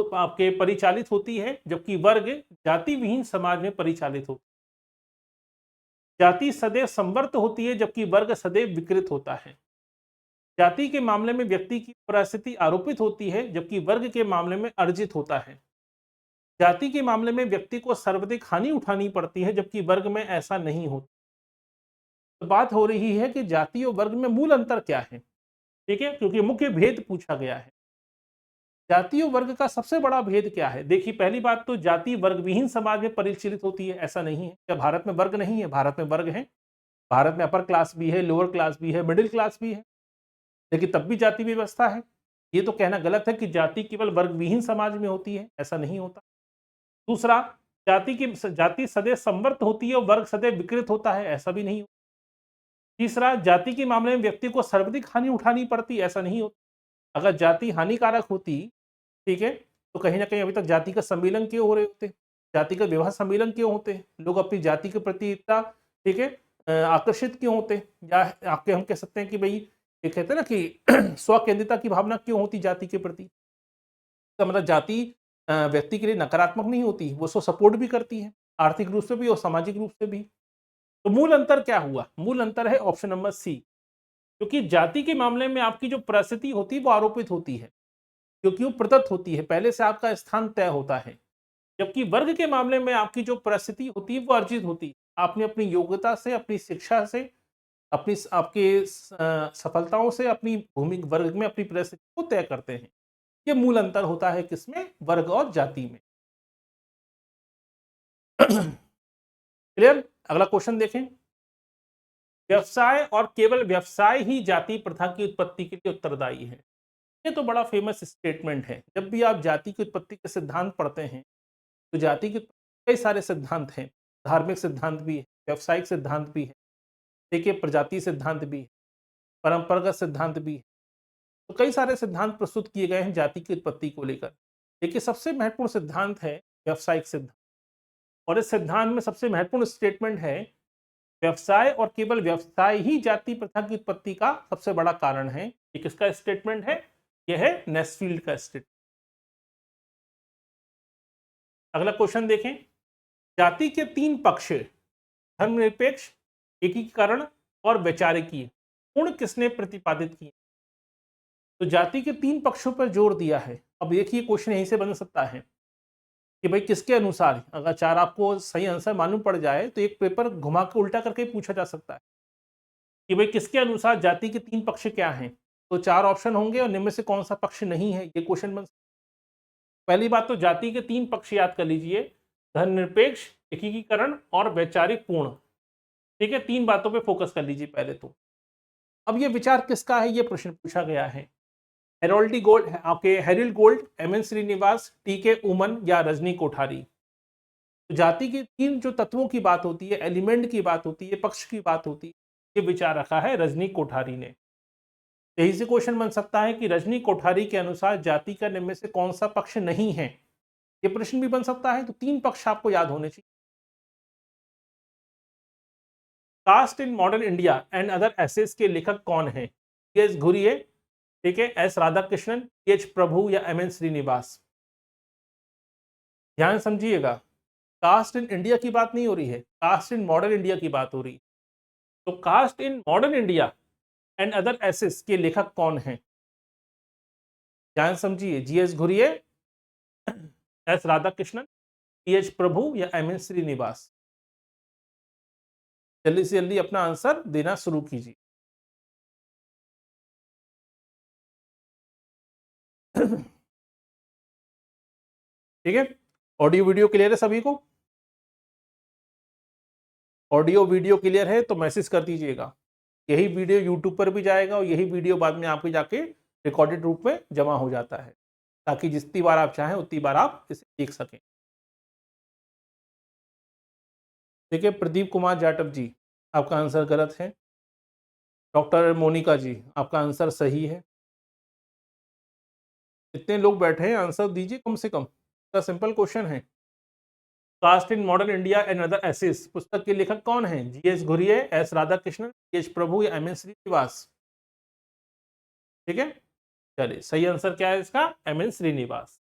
होती है, जबकि वर्ग जाति विहीन समाज में परिचालित होती है। जाति सदैव संवर्त होती है, जबकि वर्ग सदैव विकृत होता है। जाति के मामले में व्यक्ति की परिस्थिति आरोपित होती है, जबकि वर्ग के मामले में अर्जित होता है। जाति के मामले में व्यक्ति को सर्वाधिक हानि उठानी पड़ती है, जबकि वर्ग में ऐसा नहीं होता। तो बात हो रही है कि जाति और वर्ग में मूल अंतर क्या है। ठीक है, क्योंकि मुख्य भेद पूछा गया है। जाति और वर्ग का सबसे बड़ा भेद क्या है? देखिए, पहली बात तो जाति वर्ग विहीन समाज में परिचालित होती है, ऐसा नहीं है। क्या भारत में वर्ग नहीं है? भारत में वर्ग है। भारत में अपर क्लास भी है, लोअर क्लास भी है, मिडिल क्लास भी है, लेकिन तब भी जाति व्यवस्था है। ये तो कहना गलत है कि जाति केवल वर्ग विहीन समाज में होती है, ऐसा नहीं होता। दूसरा, जाति सदैव संवर्त होती है और वर्ग सदैव विकृत होता है, ऐसा भी नहीं होता। तीसरा, जाति के मामले में व्यक्ति को सर्वाधिक हानि उठानी पड़ती, ऐसा नहीं होता। अगर जाति हानिकारक होती, ठीक है, तो कहीं ना कहीं अभी तक जाति का सम्मेलन क्यों हो रहे होते, जाति का विवाह सम्मेलन क्यों होते, लोग अपनी जाति के प्रति इतना, ठीक है, आकर्षित क्यों होते, या आपके हम कह सकते हैं कि भाई, ये कहते हैं ना कि स्व केंद्रिता की भावना क्यों होती जाति के प्रति। तो मतलब जाति व्यक्ति के लिए नकारात्मक नहीं होती, वो उसको सपोर्ट भी करती है, आर्थिक रूप से भी और सामाजिक रूप से भी। तो मूल अंतर क्या हुआ? मूल अंतर है ऑप्शन नंबर सी, क्योंकि जाति के मामले में आपकी जो परिस्थिति होती है वो आरोपित होती है, क्योंकि वो प्रदत्त होती है, पहले से आपका स्थान तय होता है। जबकि वर्ग के मामले में आपकी जो परिस्थिति होती है वो अर्जित होती है। आपने अपनी योग्यता से, अपनी शिक्षा से, अपनी आपके सफलताओं से अपनी भूमि वर्ग में अपनी परिस्थिति को तय करते हैं। ये मूल अंतर होता है किसमें? वर्ग और जाति में। क्लियर? अगला क्वेश्चन देखें। व्यवसाय और केवल व्यवसाय ही जाति प्रथा की उत्पत्ति के लिए उत्तरदायी है। ये तो बड़ा फेमस स्टेटमेंट है। जब भी आप जाति की उत्पत्ति के सिद्धांत पढ़ते हैं तो जाति के कई सारे सिद्धांत हैं। धार्मिक सिद्धांत भी है, व्यावसायिक सिद्धांत भी है, देखिए प्रजाति सिद्धांत भी है, परंपरागत सिद्धांत भी है। तो कई सारे सिद्धांत प्रस्तुत किए गए हैं जाति की उत्पत्ति को लेकर। देखिए सबसे महत्वपूर्ण सिद्धांत है व्यावसायिक सिद्धांत, और इस सिद्धांत में सबसे महत्वपूर्ण स्टेटमेंट है व्यवसाय और केवल व्यवसाय ही जाति प्रथा की उत्पत्ति का सबसे बड़ा कारण है। ये किसका स्टेटमेंट है? यह है नेस्फील्ड का स्टेटमेंट। अगला क्वेश्चन देखें। जाति के तीन पक्ष धर्मनिरपेक्ष, एकीकरण और वैचारिकी पूर्ण किसने प्रतिपादित किए? तो जाति के तीन पक्षों पर जोर दिया है। अब देखिए क्वेश्चन यहीं से बन सकता है कि भाई किसके अनुसार, अगर चार आपको सही आंसर मालूम पड़ जाए तो एक पेपर घुमा के उल्टा करके पूछा जा सकता है कि भाई किसके अनुसार जाति के तीन पक्ष क्या हैं। तो चार ऑप्शन होंगे और निम्न में से कौन सा पक्ष नहीं है, ये क्वेश्चन बन। पहली बात तो जाति के तीन पक्ष याद कर लीजिए, धर्मनिरपेक्ष, एकीकरण और वैचारिक पूर्ण। ठीक है, तीन बातों पे फोकस कर लीजिए पहले तो। अब ये विचार किसका है, ये प्रश्न पूछा गया है। हेरोल्डी गोल्ड, आपके Harold Gould, M N Srinivas, T K Oommen या रजनी कोठारी। तो जाति के तीन जो तत्वों की बात होती है, एलिमेंट की बात होती है, पक्ष की बात होती है, ये विचार रखा है रजनी कोठारी ने। यही से क्वेश्चन बन सकता है कि रजनी कोठारी के अनुसार जाति का निम्न में से कौन सा पक्ष नहीं है, ये प्रश्न भी बन सकता है। तो तीन पक्ष आपको याद होने चाहिए। Caste in modern India and other essays के लेखक कौन है? एस घुरिये, ठीक है, एस राधाकृष्णन, एच प्रभु या एम एन श्रीनिवास। ध्यान समझिएगा, कास्ट इन इंडिया की बात नहीं हो रही है, कास्ट इन मॉडर्न इंडिया की बात हो रही है। तो caste in modern India and other essays के लेखक कौन है? ध्यान समझिए, G S Ghurye, S Radhakrishnan, H Prabhu या एम एन श्रीनिवास। जल्दी से जल्दी अपना आंसर देना शुरू कीजिए। ठीक है, ऑडियो वीडियो क्लियर है सभी को? ऑडियो वीडियो क्लियर है तो मैसेज कर दीजिएगा। यही वीडियो यूट्यूब पर भी जाएगा और यही वीडियो बाद में आपके जाके रिकॉर्डेड रूप में जमा हो जाता है, ताकि जितनी बार आप चाहें उतनी बार आप इसे देख सकें। देखिए प्रदीप कुमार जाटव जी, आपका आंसर गलत है। डॉक्टर मोनिका जी, आपका आंसर सही है। इतने लोग बैठे हैं, आंसर दीजिए कम से कम। इसका सिंपल क्वेश्चन है, caste in modern India and other essays पुस्तक के लेखक कौन हैं? G S Ghurye, S Radhakrishnan, H Prabhu या एम एन श्रीनिवास। ठीक है, चलिए सही आंसर क्या है इसका? M N Srinivas.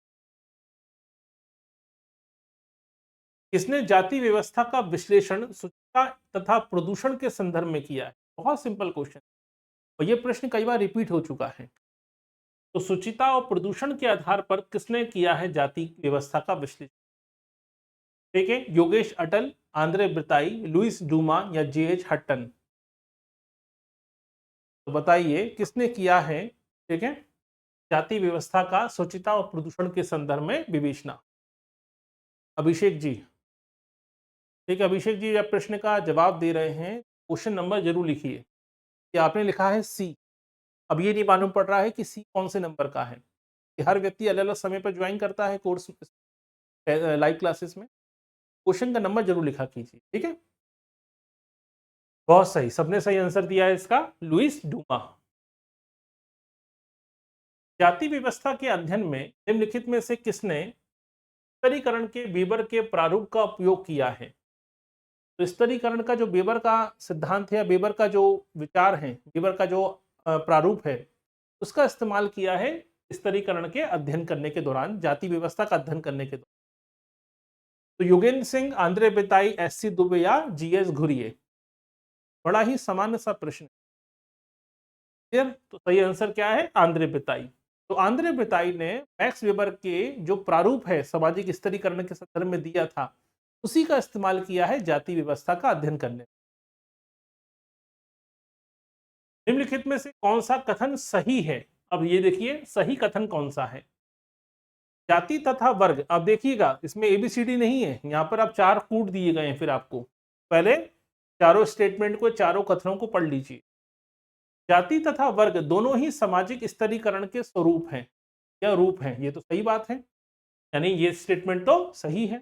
किसने जाति व्यवस्था का विश्लेषण शुचिता तथा प्रदूषण के संदर्भ में किया है? बहुत सिंपल क्वेश्चन, और ये प्रश्न कई बार रिपीट हो चुका है। तो शुचिता और प्रदूषण के आधार पर किसने किया है जाति व्यवस्था का विश्लेषण? ठीक है, योगेश अटल, आंद्रे ब्रिताई, लुइस डूमा या जेएच हट्टन। तो बताइए किसने किया है, ठीक है, जाति व्यवस्था का शुचिता और प्रदूषण के संदर्भ में विवेचना? अभिषेक जी। ठीक है, अभिषेक जी जब प्रश्न का जवाब दे रहे हैं क्वेश्चन नंबर जरूर लिखिए कि आपने लिखा है सी। अब ये नहीं मालूम पड़ रहा है कि सी कौन से नंबर का है, कि हर व्यक्ति अलग अलग समय पर ज्वाइन करता है कोर्स लाइव क्लासेस में। क्वेश्चन का नंबर जरूर लिखा कीजिए, ठीक है। बहुत सही, सबने सही आंसर दिया है इसका, लुइस डूमा। जाति व्यवस्था के अध्ययन में निम्नलिखित में से किसने स्तरीकरण के वीबर के प्रारूप का उपयोग किया है? तो स्तरीकरण का जो वीबर का सिद्धांत है या वीबर का जो विचार है, वीबर का जो प्रारूप है, उसका इस्तेमाल किया है स्तरीकरण के अध्ययन करने के दौरान, जाति व्यवस्था का अध्ययन करने के दौरान। तो योगेंद्र सिंह, आंद्रे बिताई, एस सी दुबे या जीएस घुरिये। बड़ा ही सामान्य सा प्रश्न है। तो सही आंसर क्या है? आंद्रे बिताई। तो आंद्रे बिताई ने मैक्स वेबर के जो प्रारूप है सामाजिक स्तरीकरण के संदर्भ में दिया था, उसी का इस्तेमाल किया है जाति व्यवस्था का अध्ययन करने। निम्नलिखित में से कौन सा कथन सही है? अब ये देखिए सही कथन कौन सा है। जाति तथा वर्ग, अब देखिएगा इसमें एबीसीडी नहीं है, यहाँ पर आप चार कूट दिए गए हैं। फिर आपको पहले चारों स्टेटमेंट को, चारों कथनों को पढ़ लीजिए। जाति तथा वर्ग दोनों ही सामाजिक स्तरीकरण के स्वरूप हैं या रूप हैं, ये तो सही बात है, यानी ये स्टेटमेंट तो सही है।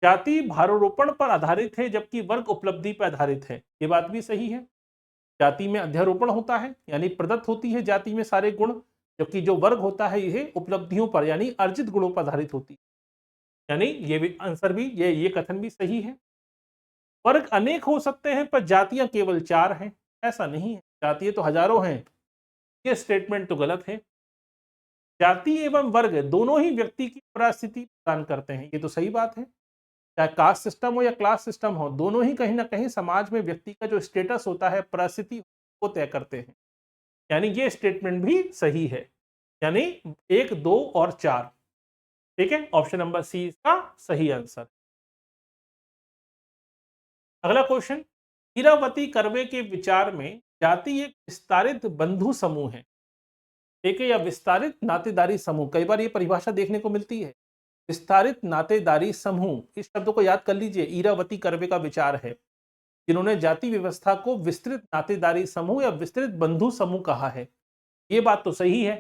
जाति भारारोपण पर आधारित है जबकि वर्ग उपलब्धि पर आधारित है, ये बात भी सही है। जाति में अध्यारोपण होता है, यानी प्रदत्त होती है जाति में सारे गुण, जबकि जो वर्ग होता है यह उपलब्धियों पर यानी अर्जित गुणों पर आधारित होती है, यानी ये भी आंसर भी, ये कथन भी सही है। वर्ग अनेक हो सकते हैं पर जातियां केवल 4 हैं, ऐसा नहीं है, जातियां तो हजारों हैं, ये स्टेटमेंट तो गलत है। जाति एवं वर्ग दोनों ही व्यक्ति की परिस्थिति प्रदान करते हैं, ये तो सही बात है। चाहे कास्ट सिस्टम हो या क्लास सिस्टम हो, दोनों ही कहीं ना कहीं समाज में व्यक्ति का जो स्टेटस होता है, परिस्थिति को तय करते हैं, यानी ये स्टेटमेंट भी सही है, यानी 1, 2 और 4। ठीक है, ऑप्शन नंबर सी इसका सही आंसर। अगला क्वेश्चन, हीरावती कर्वे के विचार में जाति एक विस्तारित बंधु समूह है, ठीक है, या विस्तारित नातेदारी समूह, कई बार ये परिभाषा देखने को मिलती है। विस्तारित नातेदारी समूह, इस शब्द को याद कर लीजिए, ईरावती कर्वे का विचार है, जिन्होंने जाति व्यवस्था को विस्तृत नातेदारी समूह या विस्तृत बंधु समूह कहा है। ये बात तो सही है।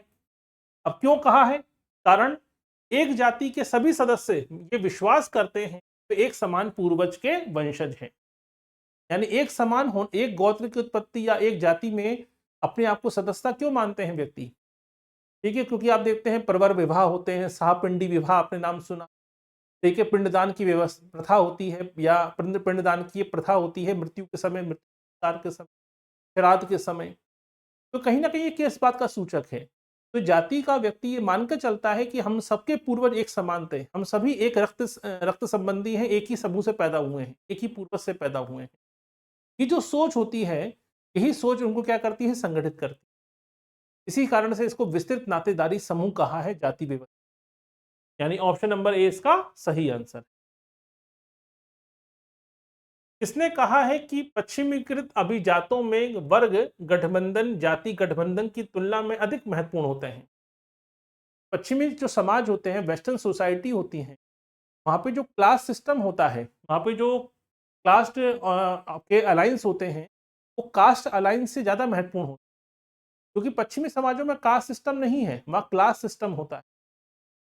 अब क्यों कहा है? कारण एक जाति के सभी सदस्य ये विश्वास करते हैं कि एक समान पूर्वज के वंशज हैं, यानी एक समान हो, एक गोत्र की उत्पत्ति या एक जाति में अपने आप को सदस्यता क्यों मानते हैं व्यक्ति? ठीक है, क्योंकि आप देखते हैं प्रवर विवाह होते हैं, सहपिंडी विवाह आपने नाम सुना, ठीक है, पिंडदान की व्यवस्था प्रथा होती है या पिंडदान की प्रथा होती है मृत्यु के समय, मृत्यु के समय, श्राद्ध के समय, तो कहीं ना कहीं ये किस बात का सूचक है? तो जाति का व्यक्ति ये मानकर चलता है कि हम सबके पूर्वज एक समान थे, हम सभी एक रक्त संबंधी हैं, एक ही समूह से पैदा हुए हैं, एक ही पूर्वज से पैदा हुए हैं। ये जो सोच होती है, यही सोच उनको क्या करती है? संगठित करती है। इसी कारण से इसको विस्तृत नातेदारी समूह कहा है, जाति व्यवस्था, यानी ऑप्शन नंबर ए इसका सही आंसर। किसने कहा है कि पश्चिमीकृत अभिजातों में वर्ग गठबंधन जाति गठबंधन की तुलना में अधिक महत्वपूर्ण होते हैं? पश्चिमी जो समाज होते हैं, वेस्टर्न सोसाइटी होती है, वहां पे जो क्लास सिस्टम होता है, वहां पे जो कास्ट के अलायंस होते हैं, वो कास्ट अलायंस से ज्यादा महत्वपूर्ण होते हैं, क्योंकि पश्चिमी समाजों में कास्ट सिस्टम नहीं है, वहाँ क्लास सिस्टम होता है।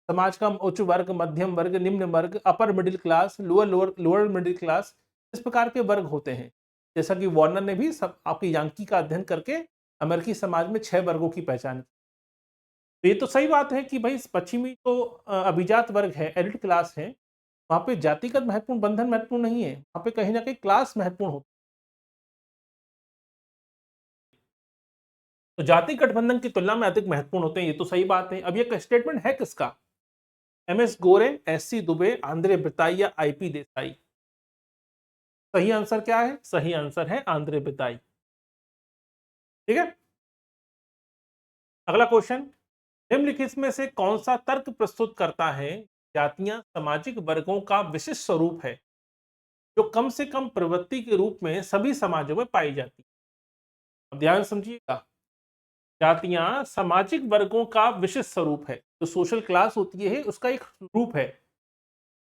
समाज का उच्च वर्ग, मध्यम वर्ग, निम्न वर्ग, upper middle class, lower lower lower middle class, इस प्रकार के वर्ग होते हैं। जैसा कि वार्नर ने भी सब आपके यांकी का अध्ययन करके अमेरिकी समाज में 6 वर्गों की पहचान की। तो ये तो सही बात है कि भाई पश्चिमी जो अभिजात वर्ग है, एलिट क्लास है, वहाँ पे जातिगत महत्वपूर्ण बंधन महत्वपूर्ण नहीं है, वहाँ पे कहीं ना कहीं क्लास महत्वपूर्ण होता है। तो जाति गठबंधन की तुलना में अधिक महत्वपूर्ण होते हैं, ये तो सही बात है। अब ये स्टेटमेंट है किसका? MS गोरे, SC दुबे, आंद्रे बिताई या IP देसाई? सही आंसर क्या है? सही आंसर है आंद्रे बिताई। ठीक है, अगला क्वेश्चन, निम्नलिखित में से कौन सा तर्क प्रस्तुत करता है जातियां सामाजिक वर्गों का विशिष्ट स्वरूप है जो कम से कम प्रवृत्ति के रूप में सभी समाजों में पाई जाती है? अब ध्यान समझिएगा, जातियां सामाजिक वर्गों का विशिष्ट स्वरूप है, जो सोशल क्लास होती है उसका एक रूप है,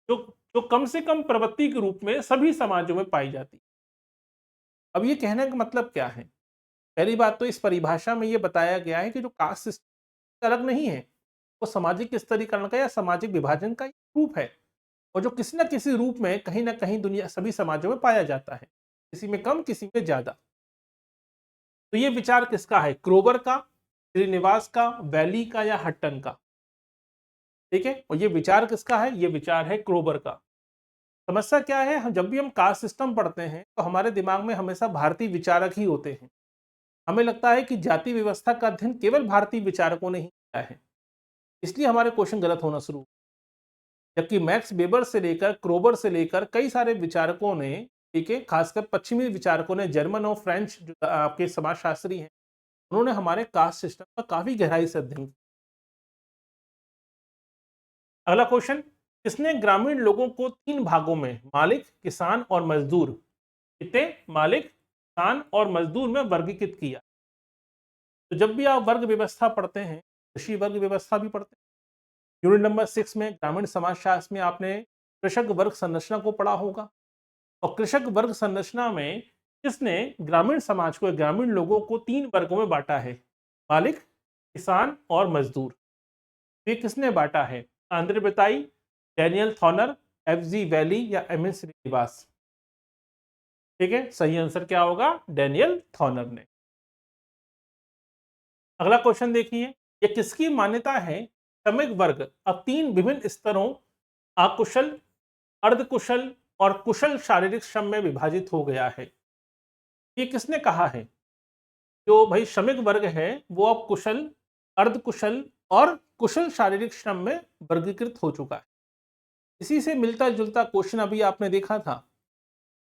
जो जो कम से कम प्रवृत्ति के रूप में सभी समाजों में पाई जाती है। अब ये कहने का मतलब क्या है? पहली बात तो इस परिभाषा में ये बताया गया है कि जो कास्ट सिस्टम अलग नहीं है, वो सामाजिक स्तरीकरण का या सामाजिक विभाजन का एक रूप है, और जो किसी न किसी रूप में कहीं ना कहीं दुनिया सभी समाजों में पाया जाता है, किसी में कम किसी में ज्यादा। तो ये विचार किसका है? क्रोबर का, श्रीनिवास का, वैली का या हट्टन का? ठीक है, और ये विचार किसका है? ये विचार है क्रोबर का। समस्या क्या है, हम जब भी हम कास्ट सिस्टम पढ़ते हैं तो हमारे दिमाग में हमेशा भारतीय विचारक ही होते हैं। हमें लगता है कि जाति व्यवस्था का अध्ययन केवल भारतीय विचारकों ने ही किया है, इसलिए हमारे क्वेश्चन गलत होना शुरू। जबकि मैक्स वेबर से लेकर क्रोबर से लेकर कई सारे विचारकों ने, ठीक है, खासकर पश्चिमी विचारकों ने, जर्मन और फ्रेंच जो आपके समाजशास्त्री हैं, उन्होंने हमारे कास्ट सिस्टम का काफी गहराई से अध्ययन किया। अगला क्वेश्चन, किसने ग्रामीण लोगों को 3 भागों में मालिक, किसान और मजदूर, कितने मालिक, किसान और मजदूर में वर्गीकृत किया? तो जब भी आप वर्ग व्यवस्था पढ़ते हैं, कृषि वर्ग व्यवस्था भी पढ़ते हैं, यूनिट नंबर 6 में ग्रामीण समाजशास्त्र में आपने कृषक वर्ग संरचना को पढ़ा होगा। और कृषक वर्ग संरचना में किसने ग्रामीण समाज को, ग्रामीण लोगों को 3 वर्गों में बांटा है? मालिक, किसान और मजदूर। ये किसने बांटा है? आंद्रे बिताई, डैनियल थॉनर, एफ.जी. वैली या एम.एन. श्रीनिवास? ठीक है, सही आंसर क्या होगा? डैनियल थॉनर ने। अगला क्वेश्चन देखिए, ये किसकी मान्यता है? श्रमिक वर्ग अब 3 विभिन्न स्तरों अकुशल, अर्धकुशल और कुशल शारीरिक श्रम में विभाजित हो गया है। ये किसने कहा है? जो भाई श्रमिक वर्ग है वो अब कुशल, अर्धकुशल और कुशल शारीरिक श्रम में वर्गीकृत हो चुका है। इसी से मिलता जुलता क्वेश्चन अभी आपने देखा था,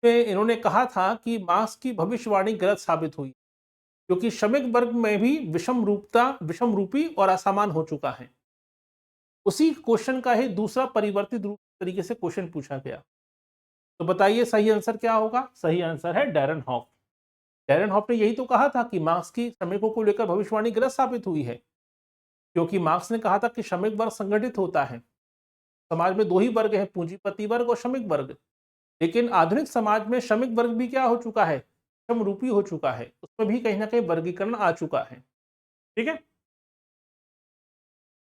तो इन्होंने कहा था कि मार्क्स की भविष्यवाणी गलत साबित हुई, क्योंकि श्रमिक वर्ग में भी विषम रूपी और असमान हो चुका है। उसी क्वेश्चन का ही दूसरा परिवर्तित रूप तरीके से क्वेश्चन पूछा गया। तो बताइए सही आंसर क्या होगा? सही आंसर है डैरन हॉफ। डैरन हॉफ ने यही तो कहा था कि मार्क्स की श्रमिकों को लेकर भविष्यवाणी गलत साबित हुई है, क्योंकि मार्क्स ने कहा था कि श्रमिक वर्ग संगठित होता है। समाज में 2 ही वर्ग हैं, पूंजीपति वर्ग और श्रमिक वर्ग। लेकिन आधुनिक समाज में श्रमिक वर्ग भी क्या हो चुका है? समरूपी हो चुका है, उसमें भी कहीं ना कहीं वर्गीकरण आ चुका है। ठीक है,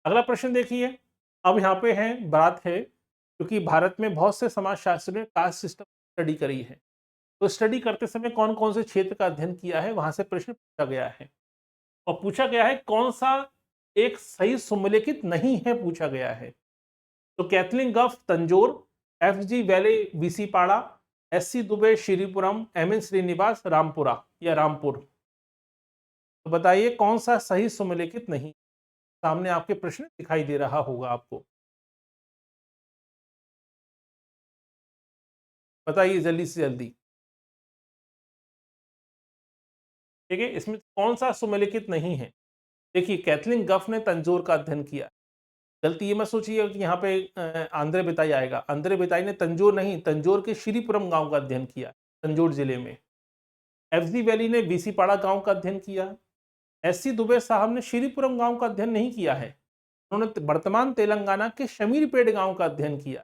अगला प्रश्न देखिए। अब यहाँ पे बात है, क्योंकि भारत में बहुत से समाजशास्त्री ने कास्ट सिस्टम स्टडी करी है, तो स्टडी करते समय कौन कौन से क्षेत्र का अध्ययन किया है, वहां से प्रश्न पूछा गया है। और पूछा गया है कौन सा एक सही सुमेलित नहीं है, पूछा गया है। तो कैथलीन गफ तंजोर, एफ.जी. वैले बीसीपाड़ा, एस.सी. दुबे श्रीपुरम, एम.एन. श्रीनिवास रामपुरा या रामपुर। तो बताइए कौन सा सही सुमेलित नहीं? सामने आपके प्रश्न दिखाई दे रहा होगा आपको, बताइए जल्दी से जल्दी। ठीक है, इसमें कौन सा सुमेलित नहीं है? देखिए, कैथलीन गफ ने तंजोर का अध्ययन किया। गलती ये मत सोचिए कि यहाँ पे आंध्र बिताई आएगा। आंध्र बिताई ने तंजोर नहीं, तंजोर के श्रीपुरम गांव का अध्ययन किया, तंजोर जिले में। एफ.जी. वैली ने बीसीपाड़ा गांव का अध्ययन किया। एस.सी. दुबे साहब ने श्रीपुरम गांव का अध्ययन नहीं किया है, उन्होंने वर्तमान तेलंगाना के शमीरपेट गांव का अध्ययन किया।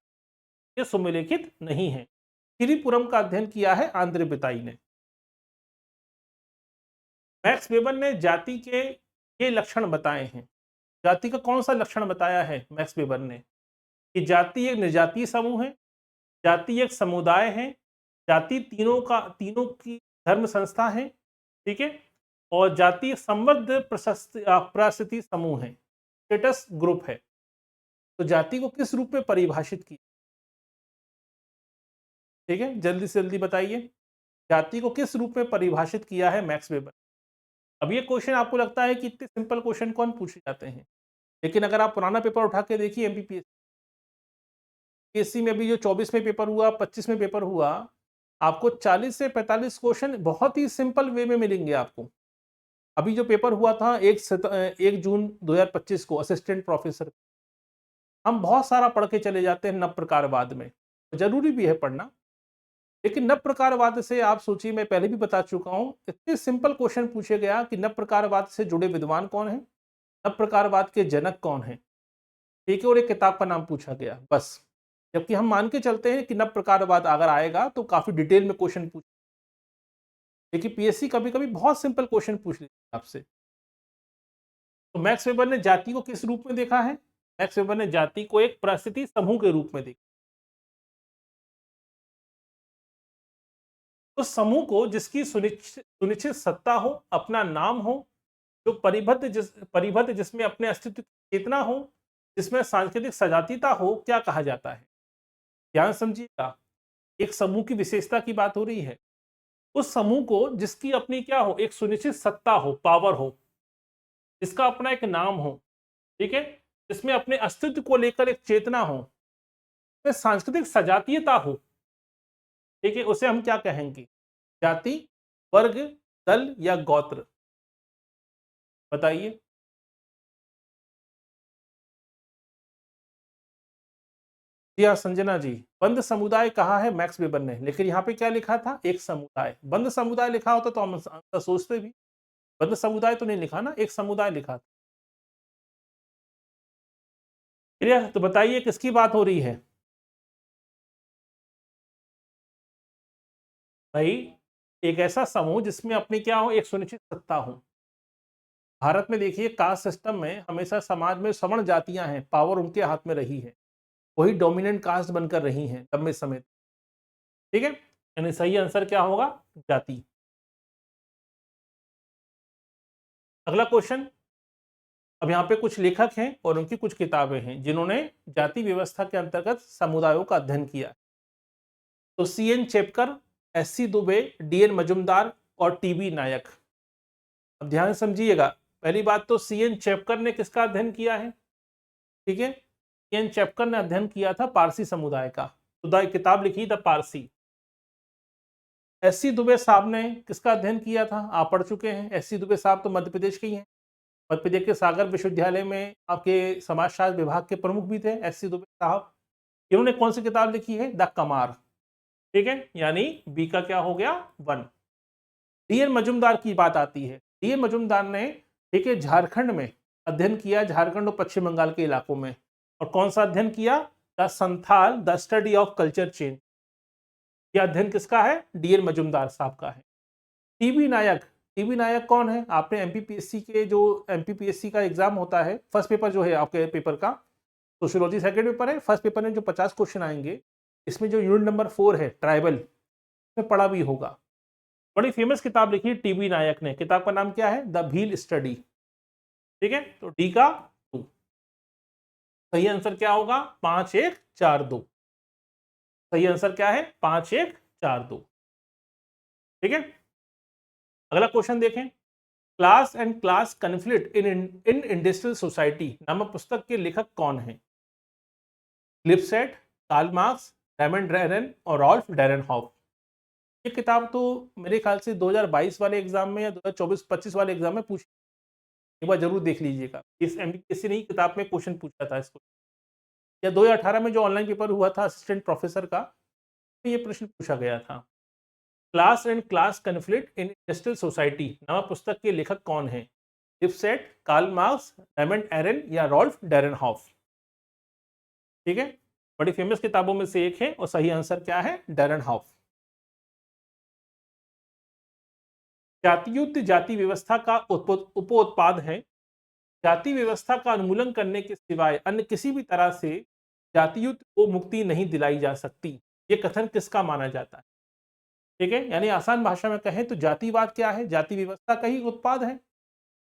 ये सुमेलिखित नहीं है। श्रीपुरम का अध्ययन किया है आंध्र बिताई ने। मैक्स वेबर ने जाति के ये लक्षण बताए हैं। जाति का कौन सा लक्षण बताया है मैक्स वेबर ने? कि जाति एक निर्जातीय समूह है, जाति एक समुदाय है, जाति तीनों की धर्म संस्था है। ठीक है, और जाति एक संबद्ध प्रस्थिति समूह है, स्टेटस ग्रुप है। तो जाति को किस रूप में परिभाषित किया? ठीक है, जल्दी से जल्दी बताइए, जाति को किस रूप में परिभाषित किया है मैक्स वेबर? अब ये क्वेश्चन आपको लगता है कि इतने सिंपल क्वेश्चन कौन पूछे जाते हैं, लेकिन अगर आप पुराना पेपर उठा के देखिए, एमपीपीएससी में भी जो 24 में पेपर हुआ, 25 में पेपर हुआ, आपको 40 से 45 क्वेश्चन बहुत ही सिंपल वे में मिलेंगे आपको। अभी जो पेपर हुआ था 1 जून 2025 को असिस्टेंट प्रोफेसर, हम बहुत सारा पढ़ के चले जाते हैं नव प्रकारवाद में, जरूरी भी है पढ़ना, लेकिन नव प्रकारवाद से आप सोचिए, मैं पहले भी बता चुका हूं, इतने सिंपल क्वेश्चन पूछे गया कि नव प्रकारवाद से जुड़े विद्वान कौन है, नव प्रकारवाद के जनक कौन है, ठीक है, और एक किताब का नाम पूछा गया, बस। जबकि हम मान के चलते हैं कि नव प्रकारवाद अगर आएगा तो काफी डिटेल में क्वेश्चन पूछ, लेकिन पीएससी कभी कभी बहुत सिंपल क्वेश्चन पूछ लेती है आपसे। तो मैक्स वेबर ने जाति को किस रूप में देखा है? मैक्स वेबर ने जाति को एक परिस्थिति समूह के रूप में देखा। उस समूह को जिसकी सुनिश्चित सत्ता हो, अपना नाम हो, जो परिबद्ध जिसमें अपने अस्तित्व की चेतना हो, जिसमें सांस्कृतिक सजातीयता हो, क्या कहा जाता है? ध्यान समझिएगा, एक समूह की विशेषता की बात हो रही है। उस समूह को जिसकी अपनी क्या हो, एक सुनिश्चित सत्ता हो, पावर हो, जिसका अपना एक नाम हो, ठीक है, जिसमें अपने अस्तित्व को लेकर एक चेतना हो, जिसमें सांस्कृतिक सजातीयता हो, ठीक है, उसे हम क्या कहेंगे? जाति, वर्ग, दल या गोत्र? बताइए। जी हाँ संजना जी, बंद समुदाय कहा है मैक्स वेबर ने, लेकिन यहाँ पे क्या लिखा था? एक समुदाय। बंद समुदाय लिखा होता तो हम सोचते भी, बंद समुदाय तो नहीं लिखा ना, एक समुदाय लिखा था। क्लियर? तो बताइए किसकी बात हो रही है? भाई एक ऐसा समूह जिसमें अपनी क्या हो, एक सुनिश्चित सत्ता हो। भारत में देखिए कास्ट सिस्टम में हमेशा समाज में सवर्ण जातियां हैं, पावर उनके हाथ में रही है, वही डोमिनेंट कास्ट बनकर रही हैं लंबे समय। ठीक है, यानी सही आंसर क्या होगा, जाति। अगला क्वेश्चन। अब यहाँ पे कुछ लेखक हैं और उनकी कुछ किताबें हैं जिन्होंने जाति व्यवस्था के अंतर्गत समुदायों का अध्ययन किया। तो CN चेपकर, SC Dubey, DN Majumdar और TB नायक। अब ध्यान से समझिएगा, पहली बात तो CN चेपकर ने किसका अध्ययन किया है, ठीक है, CN चेपकर ने अध्ययन किया था पारसी समुदाय का, तो किताब लिखी द पारसी। SC दुबे साहब ने किसका अध्ययन किया था, आप पढ़ चुके हैं, SC दुबे साहब तो मध्य प्रदेश के ही हैं, मध्य प्रदेश के सागर विश्वविद्यालय में आपके समाजशास्त्र विभाग के प्रमुख भी थे SC दुबे साहब। इन्होंने कौन सी किताब लिखी है, द कमार। ठीक है, यानी बी का क्या हो गया, 1। DN मजुमदार की बात आती है, DN मजुमदार ने, ठीक है, झारखंड में अध्ययन किया, झारखंड और पश्चिम बंगाल के इलाकों में। और कौन सा अध्ययन किया, the Santhal the study of culture change. यह अध्ययन किसका है, DN मजुमदार साहब का है। TB नायक, TB नायक कौन है, आपने MPPSC के जो MPPSC का एग्जाम होता है, फर्स्ट पेपर जो है आपके पेपर का, सोशियोलॉजी सेकंड पेपर है, फर्स्ट पेपर में जो 50 क्वेश्चन आएंगे, इसमें जो यूनिट नंबर 4 है ट्राइबल, में पढ़ा भी होगा। बड़ी फेमस किताब लिखी है TB नायक ने, किताब का नाम क्या है, द भील स्टडी। ठीक है, तो डी का 2। सही आंसर क्या होगा, 5 1 4 2। सही आंसर क्या है, 5 1 4 2। ठीक है, अगला क्वेश्चन देखें। Class and class conflict in in industrial society नामक पुस्तक के लेखक कौन है, लिपसेट, कार्ल मार्क्स, रेमंड रेरन और रॉल्फ डेरनहॉफ। ये किताब तो मेरे ख्याल से 2022 वाले एग्जाम में या 2024-25 वाले एग्जाम में पूछी, एक बार जरूर देख लीजिएगा, इस MPSC ने किताब में क्वेश्चन पूछा था इसको, या 2018 में जो ऑनलाइन पेपर हुआ था असिस्टेंट प्रोफेसर का, तो ये प्रश्न पूछा गया था। Class and class conflict in industrial society नामक पुस्तक के लेखक कौन है, लिपसेट, कार्ल मार्क्स, रेमंड एरन या रॉल्फ डेरनहॉफ। ठीक है, बड़ी फेमस किताबों में से एक है और सही आंसर क्या है, डेरनहॉफ। जातियुक्त जाति व्यवस्था का उप उत्पाद है। जाति व्यवस्था का उन्मूलन करने के सिवाय अन्य किसी भी तरह से जातियुत को मुक्ति नहीं दिलाई जा सकती, ये कथन किसका माना जाता है। ठीक है, यानी आसान भाषा में कहें तो जातिवाद क्या है, जाति व्यवस्था का ही उत्पाद है।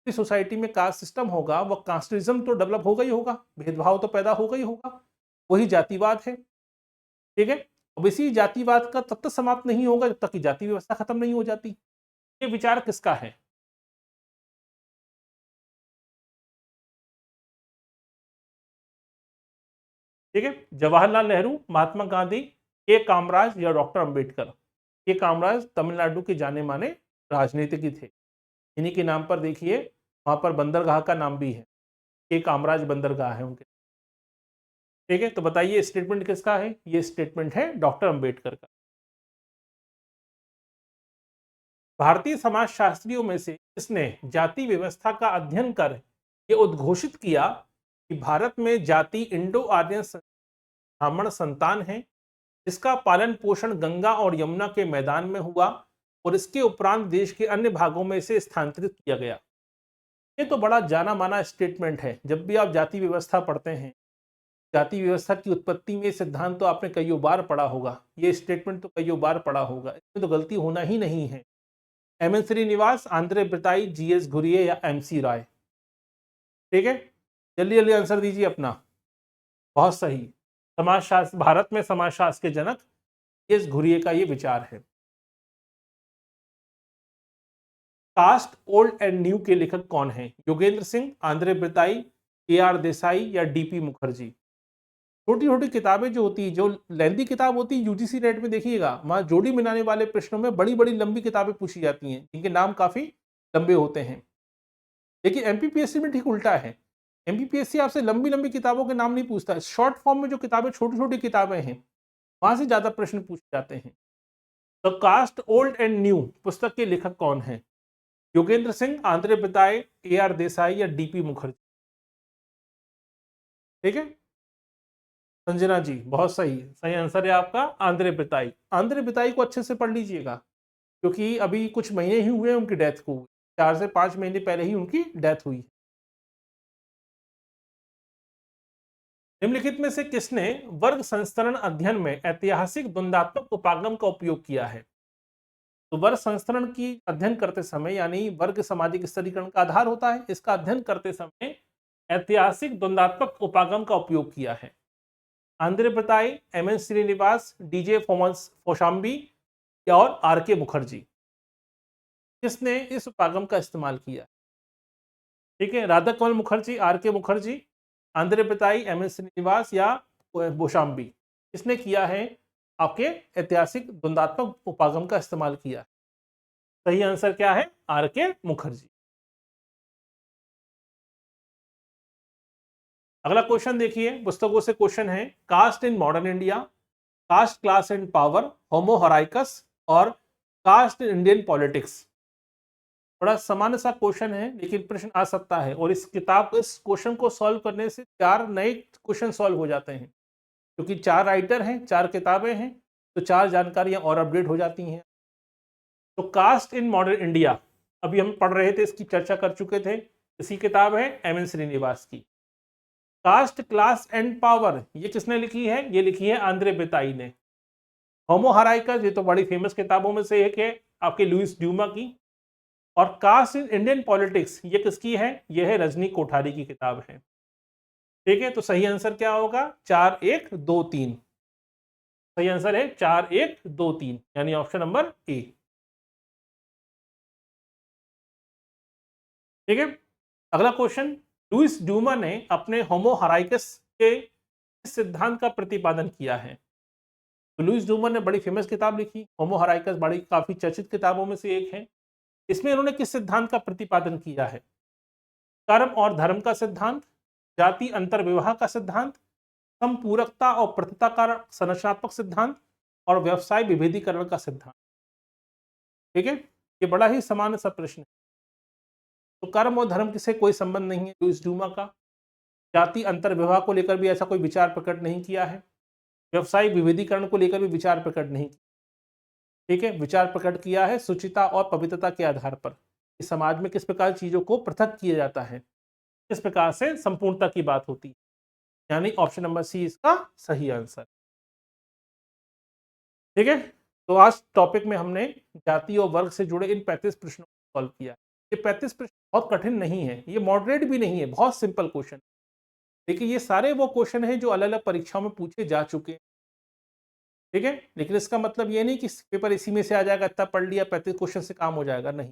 इस सोसाइटी में कास्ट सिस्टम होगा, वह कास्टिज्म तो डेवलप होगा ही होगा, भेदभाव तो पैदा होगा ही होगा, वही जातिवाद है। ठीक है, अब इसी जातिवाद का तब तक समाप्त नहीं होगा जब तक कि जाति व्यवस्था खत्म नहीं हो जाती। ये विचार किसका है, ठीक है, जवाहरलाल नेहरू, महात्मा गांधी, के कामराज या डॉक्टर अंबेडकर। के कामराज तमिलनाडु के जाने माने राजनीतिज्ञ थे, इन्हीं के नाम पर देखिए वहां पर बंदरगाह का नाम भी है, के कामराज बंदरगाह है उनके। ठीक है, तो बताइए स्टेटमेंट किसका है, ये स्टेटमेंट है डॉक्टर अंबेडकर का। भारतीय समाजशास्त्रियों में से किसने जाति व्यवस्था का अध्ययन कर ये उद्घोषित किया कि भारत में जाति इंडो आर्यन ब्राह्मण संतान है, इसका पालन पोषण गंगा और यमुना के मैदान में हुआ और इसके उपरांत देश के अन्य भागों में से स्थानांतरित किया गया। ये तो बड़ा जाना माना स्टेटमेंट है, जब भी आप जाति व्यवस्था पढ़ते हैं, जाति व्यवस्था की उत्पत्ति में सिद्धांत तो आपने कईयों बार पढ़ा होगा, ये स्टेटमेंट तो कईयों बार पढ़ा होगा, इसमें तो गलती होना ही नहीं है। MN श्रीनिवास, आंद्रे बिरताई, GS घुरिये या MC राय। ठीक है, जल्दी जल्दी आंसर दीजिए अपना। बहुत सही, समाजशास्त्र, भारत में समाजशास्त्र के जनक GS घुरिये का ये विचार है। कास्ट ओल्ड एंड न्यू के लेखक कौन हैं, योगेंद्र सिंह, आंद्रे बिरताई, AR देसाई या DP मुखर्जी। छोटी छोटी किताबें जो होती है, जो लेंदी किताब होती है, UGC नेट में देखिएगा, वहां जोड़ी मिलाने वाले प्रश्नों में बड़ी बड़ी लंबी किताबें पूछी जाती हैं जिनके नाम काफी लंबे होते हैं। लेकिन MPPSC में ठीक उल्टा है, MPPSC आपसे लंबी लंबी किताबों के नाम नहीं पूछता है, शॉर्ट फॉर्म में जो किताबें, छोटी छोटी किताबें हैं, वहां से ज्यादा प्रश्न पूछे जाते हैं। तो कास्ट ओल्ड एंड न्यू पुस्तक के लेखक कौन है, योगेंद्र सिंह, आंद्रे बिरताई, AR देसाई या DP मुखर्जी। ठीक है, संजना जी बहुत सही, सही आंसर है आपका आंद्रे बिताई। आंद्रे बिताई को अच्छे से पढ़ लीजिएगा, क्योंकि अभी कुछ महीने ही हुए उनकी डेथ को, 4 से 5 महीने पहले ही उनकी डेथ हुई। निम्नलिखित में से किसने वर्ग संस्तरण अध्ययन में ऐतिहासिक द्वंद्वात्मक उपागम का उपयोग किया है? तो वर्ग संस्तरण की अध्ययन करते समय, यानी वर्ग सामाजिक स्तरीकरण का आधार होता है, इसका अध्ययन करते समय ऐतिहासिक द्वंद्वात्मक उपागम का उपयोग किया है। Andre Beteille, M N Srinivas, D J फोमस कौशाम्बी या और आर के मुखर्जी, किसने इस उपागम का इस्तेमाल किया? ठीक है, राधा कमल मुखर्जी, आर के Mukherjee, Andre Beteille, M N Srinivas या कौशाम्बी, किसने किया है आपके ऐतिहासिक द्वंद्वात्मक उपागम का इस्तेमाल किया? सही आंसर क्या है? आर के मुखर्जी। अगला क्वेश्चन देखिए, पुस्तकों से क्वेश्चन है, caste in modern India, caste class and power, Homo Hierarchicus और कास्ट इन इंडियन पॉलिटिक्स। बड़ा सामान्य सा क्वेश्चन है, लेकिन प्रश्न आ सकता है, और इस क्वेश्चन को सॉल्व करने से 4 नए क्वेश्चन सॉल्व हो जाते हैं, क्योंकि 4 राइटर हैं, 4 किताबें हैं, तो 4 जानकारियां और अपडेट हो जाती हैं। तो कास्ट इन मॉडर्न इंडिया अभी हम पढ़ रहे थे, इसकी चर्चा कर चुके थे, इसी किताब है एम एन श्रीनिवास की। कास्ट क्लास एंड पावर ये किसने लिखी है? ये लिखी है आंद्रे बेताई ने। होमो हराइकस ये तो बड़ी फेमस किताबों में से एक है, आपके लुइस ड्यूमा की। और कास्ट इन इंडियन पॉलिटिक्स ये किसकी है? ये है रजनी कोठारी की किताब है। ठीक है, तो सही आंसर क्या होगा? 4-1-2-3। सही आंसर है 4-1-2-3, यानी ऑप्शन नंबर ए। ठीक है, अगला क्वेश्चन, लुइस ड्यूमा ने अपने होमो हराइकस के किस सिद्धांत का प्रतिपादन किया है? तो लुइस ड्यूमा ने बड़ी फेमस किताब लिखी, होमो हराइकस बड़ी काफी चर्चित किताबों में से एक है। इसमें उन्होंने किस सिद्धांत का प्रतिपादन किया है? कर्म और धर्म का सिद्धांत, जाति अंतर विवाह का सिद्धांत, संपूरकता और प्रत्यता का संरचनात्मक सिद्धांत और व्यवसाय विभेदीकरण का सिद्धांत। ठीक है, ये बड़ा ही सामान्य सा प्रश्न है। तो कर्म और धर्म से कोई संबंध नहीं है लुइस ड्यूमा का। जाति अंतर विवाह को लेकर भी ऐसा कोई विचार प्रकट नहीं किया है। व्यवसाय विभेदीकरण को लेकर भी विचार प्रकट नहीं किया। ठीक है, विचार प्रकट किया है सुचिता और पवित्रता के आधार पर, इस समाज में किस प्रकार चीजों को पृथक किया जाता है, किस प्रकार से संपूर्णता की बात होती है, यानी ऑप्शन नंबर सी इसका सही आंसर। ठीक है, तो आज टॉपिक में हमने जाति और वर्ग से जुड़े इन 35 प्रश्नों को सॉल्व किया। ये 35 प्रश्न बहुत कठिन नहीं है, ये मॉडरेट भी नहीं है, बहुत सिंपल क्वेश्चन। देखिए, ये सारे वो क्वेश्चन हैं जो अलग अलग परीक्षाओं में पूछे जा चुके हैं। ठीक है, लेकिन इसका मतलब ये नहीं कि पेपर इसी में से आ जाएगा, इतना पढ़ लिया 35 क्वेश्चन से काम हो जाएगा, नहीं।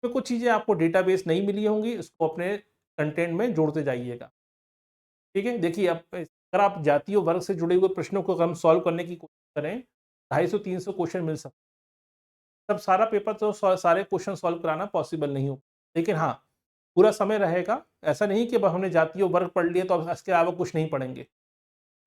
तो कुछ चीज़ें आपको डेटाबेस नहीं मिली होंगी, इसको अपने कंटेंट में जोड़ते जाइएगा। ठीक है, देखिए, अब अगर आप जाति और वर्ग से जुड़े हुए प्रश्नों को हम सॉल्व करने की कोशिश करें, 250-300 क्वेश्चन मिल सकते हैं। तब सारा पेपर तो सारे क्वेश्चन सॉल्व कराना पॉसिबल नहीं हो, लेकिन हाँ, पूरा समय रहेगा। ऐसा नहीं कि अब हमने जाति और वर्ग पढ़ लिया तो अब इसके अलावा कुछ नहीं पढ़ेंगे,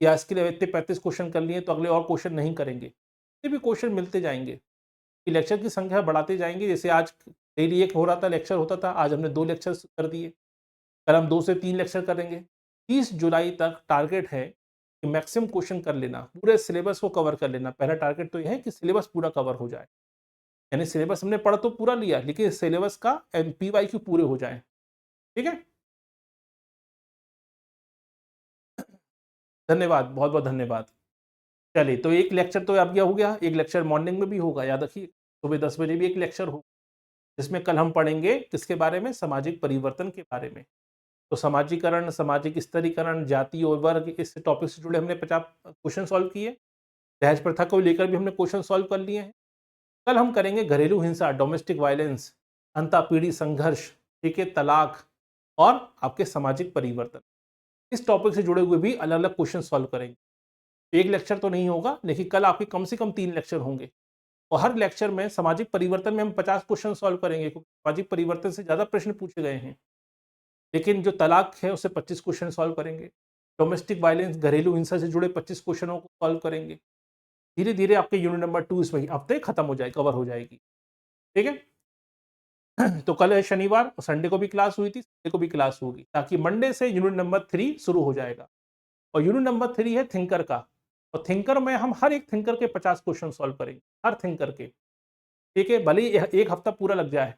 या इसके लिए इतने 35 क्वेश्चन कर लिए तो अगले और क्वेश्चन नहीं करेंगे। ये भी क्वेश्चन मिलते जाएंगे कि लेक्चर की संख्या बढ़ाते जाएंगे। जैसे आज डेली एक हो रहा था, लेक्चर होता था, आज हमने 2 लेक्चर कर दिए, कल हम 2 से 3 लेक्चर करेंगे। 30 जुलाई तक टारगेट है कि मैक्सिमम क्वेश्चन कर लेना, पूरे सिलेबस को कवर कर लेना। पहला टारगेट तो यह है कि सिलेबस पूरा कवर हो जाए, यानी सिलेबस हमने पढ़ तो पूरा लिया, लेकिन सिलेबस का पीवाईक्यू पूरे हो जाए। ठीक है, धन्यवाद, बहुत बहुत धन्यवाद। चलिए, तो एक लेक्चर तो अब यह हो गया, एक लेक्चर मॉर्निंग में भी होगा, याद रखिए, सुबह 10 बजे भी एक लेक्चर होगा, जिसमें कल हम पढ़ेंगे किसके बारे में? सामाजिक परिवर्तन के बारे में। तो समाजीकरण, सामाजिक स्तरीकरण, जाति और वर्ग, इस टॉपिक से जुड़े हमने 50 क्वेश्चन सॉल्व किए। दहेज प्रथा को लेकर भी हमने क्वेश्चन सॉल्व कर लिए हैं। कल हम करेंगे घरेलू हिंसा, डोमेस्टिक वायलेंस, अंतःपीढ़ी संघर्ष, ठीक है, तलाक और आपके सामाजिक परिवर्तन। इस टॉपिक से जुड़े हुए भी अलग अलग क्वेश्चन सॉल्व करेंगे। एक लेक्चर तो नहीं होगा, लेकिन कल आपके कम से कम 3 लेक्चर होंगे, और हर लेक्चर में सामाजिक परिवर्तन में हम 50 क्वेश्चन सॉल्व करेंगे, क्योंकि सामाजिक परिवर्तन से ज़्यादा प्रश्न पूछे गए हैं। लेकिन जो तलाक है उससे 25 क्वेश्चन सॉल्व करेंगे। डोमेस्टिक वायलेंस, घरेलू हिंसा से जुड़े 25 क्वेश्चनों को सॉल्व करेंगे। धीरे धीरे आपके यूनिट नंबर 2 इस हफ्ते खत्म हो जाए, कवर हो जाएगी। ठीक है, तो कल है शनिवार, और संडे को भी क्लास हुई थी, संडे को भी क्लास होगी, ताकि मंडे से यूनिट नंबर 3 शुरू हो जाएगा। और यूनिट नंबर 3 है थिंकर का, और थिंकर में हम हर एक थिंकर के 50 क्वेश्चन सॉल्व करेंगे, हर थिंकर के, ठीक है, भले ही एक हफ्ता पूरा लग जाए।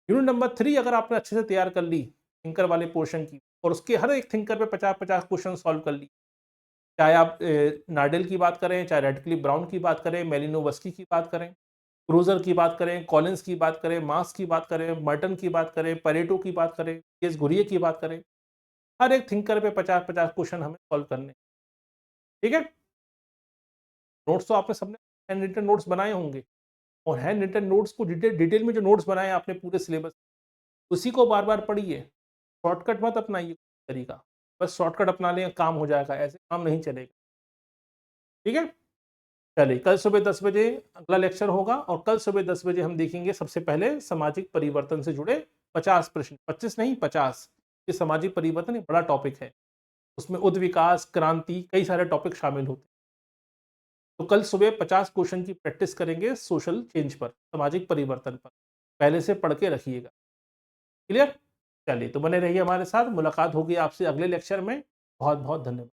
यूनिट नंबर 3 अगर आपने अच्छे से तैयार कर ली थिंकर वाले पोर्शन की, और उसके हर एक थिंकर पे 50-50 क्वेश्चन सॉल्व कर ली, चाहे आप नार्डेल की बात करें, चाहे रेडक्लिफ ब्राउन की बात करें, मेलिनोवस्की की बात करें, क्रूजर की बात करें, कॉलिंस की बात करें, मार्क्स की बात करें, मर्टन की बात करें, परेटो की बात करें, केस गुरिये की बात करें, हर एक थिंकर पे 50-50 क्वेश्चन हमें सॉल्व करने, ठीक है। नोट्स तो आपने सबने हैंड रिटन नोट्स बनाए होंगे, और हैंड रिटन नोट्स को डिटेल में जो नोट्स बनाए आपने पूरे सिलेबस, उसी को बार बार पढ़िए, शॉर्टकट मत अपनाइए तरीका, बस शॉर्टकट अपना लें काम हो जाएगा, ऐसे काम नहीं चलेगा, ठीक है। चलिए, कल सुबह 10 बजे अगला लेक्चर होगा, और कल सुबह 10 बजे हम देखेंगे सबसे पहले सामाजिक परिवर्तन से जुड़े 50 प्रश्न, 25 नहीं 50। ये सामाजिक परिवर्तन एक बड़ा टॉपिक है, उसमें उद्विकास, क्रांति, कई सारे टॉपिक शामिल होते हैं। तो कल सुबह 50 क्वेश्चन की प्रैक्टिस करेंगे सोशल चेंज पर, सामाजिक परिवर्तन पर, पहले से पढ़ के रखिएगा, क्लियर। चलिए, तो बने रहिए हमारे साथ, मुलाकात होगी आपसे अगले लेक्चर में। बहुत बहुत धन्यवाद।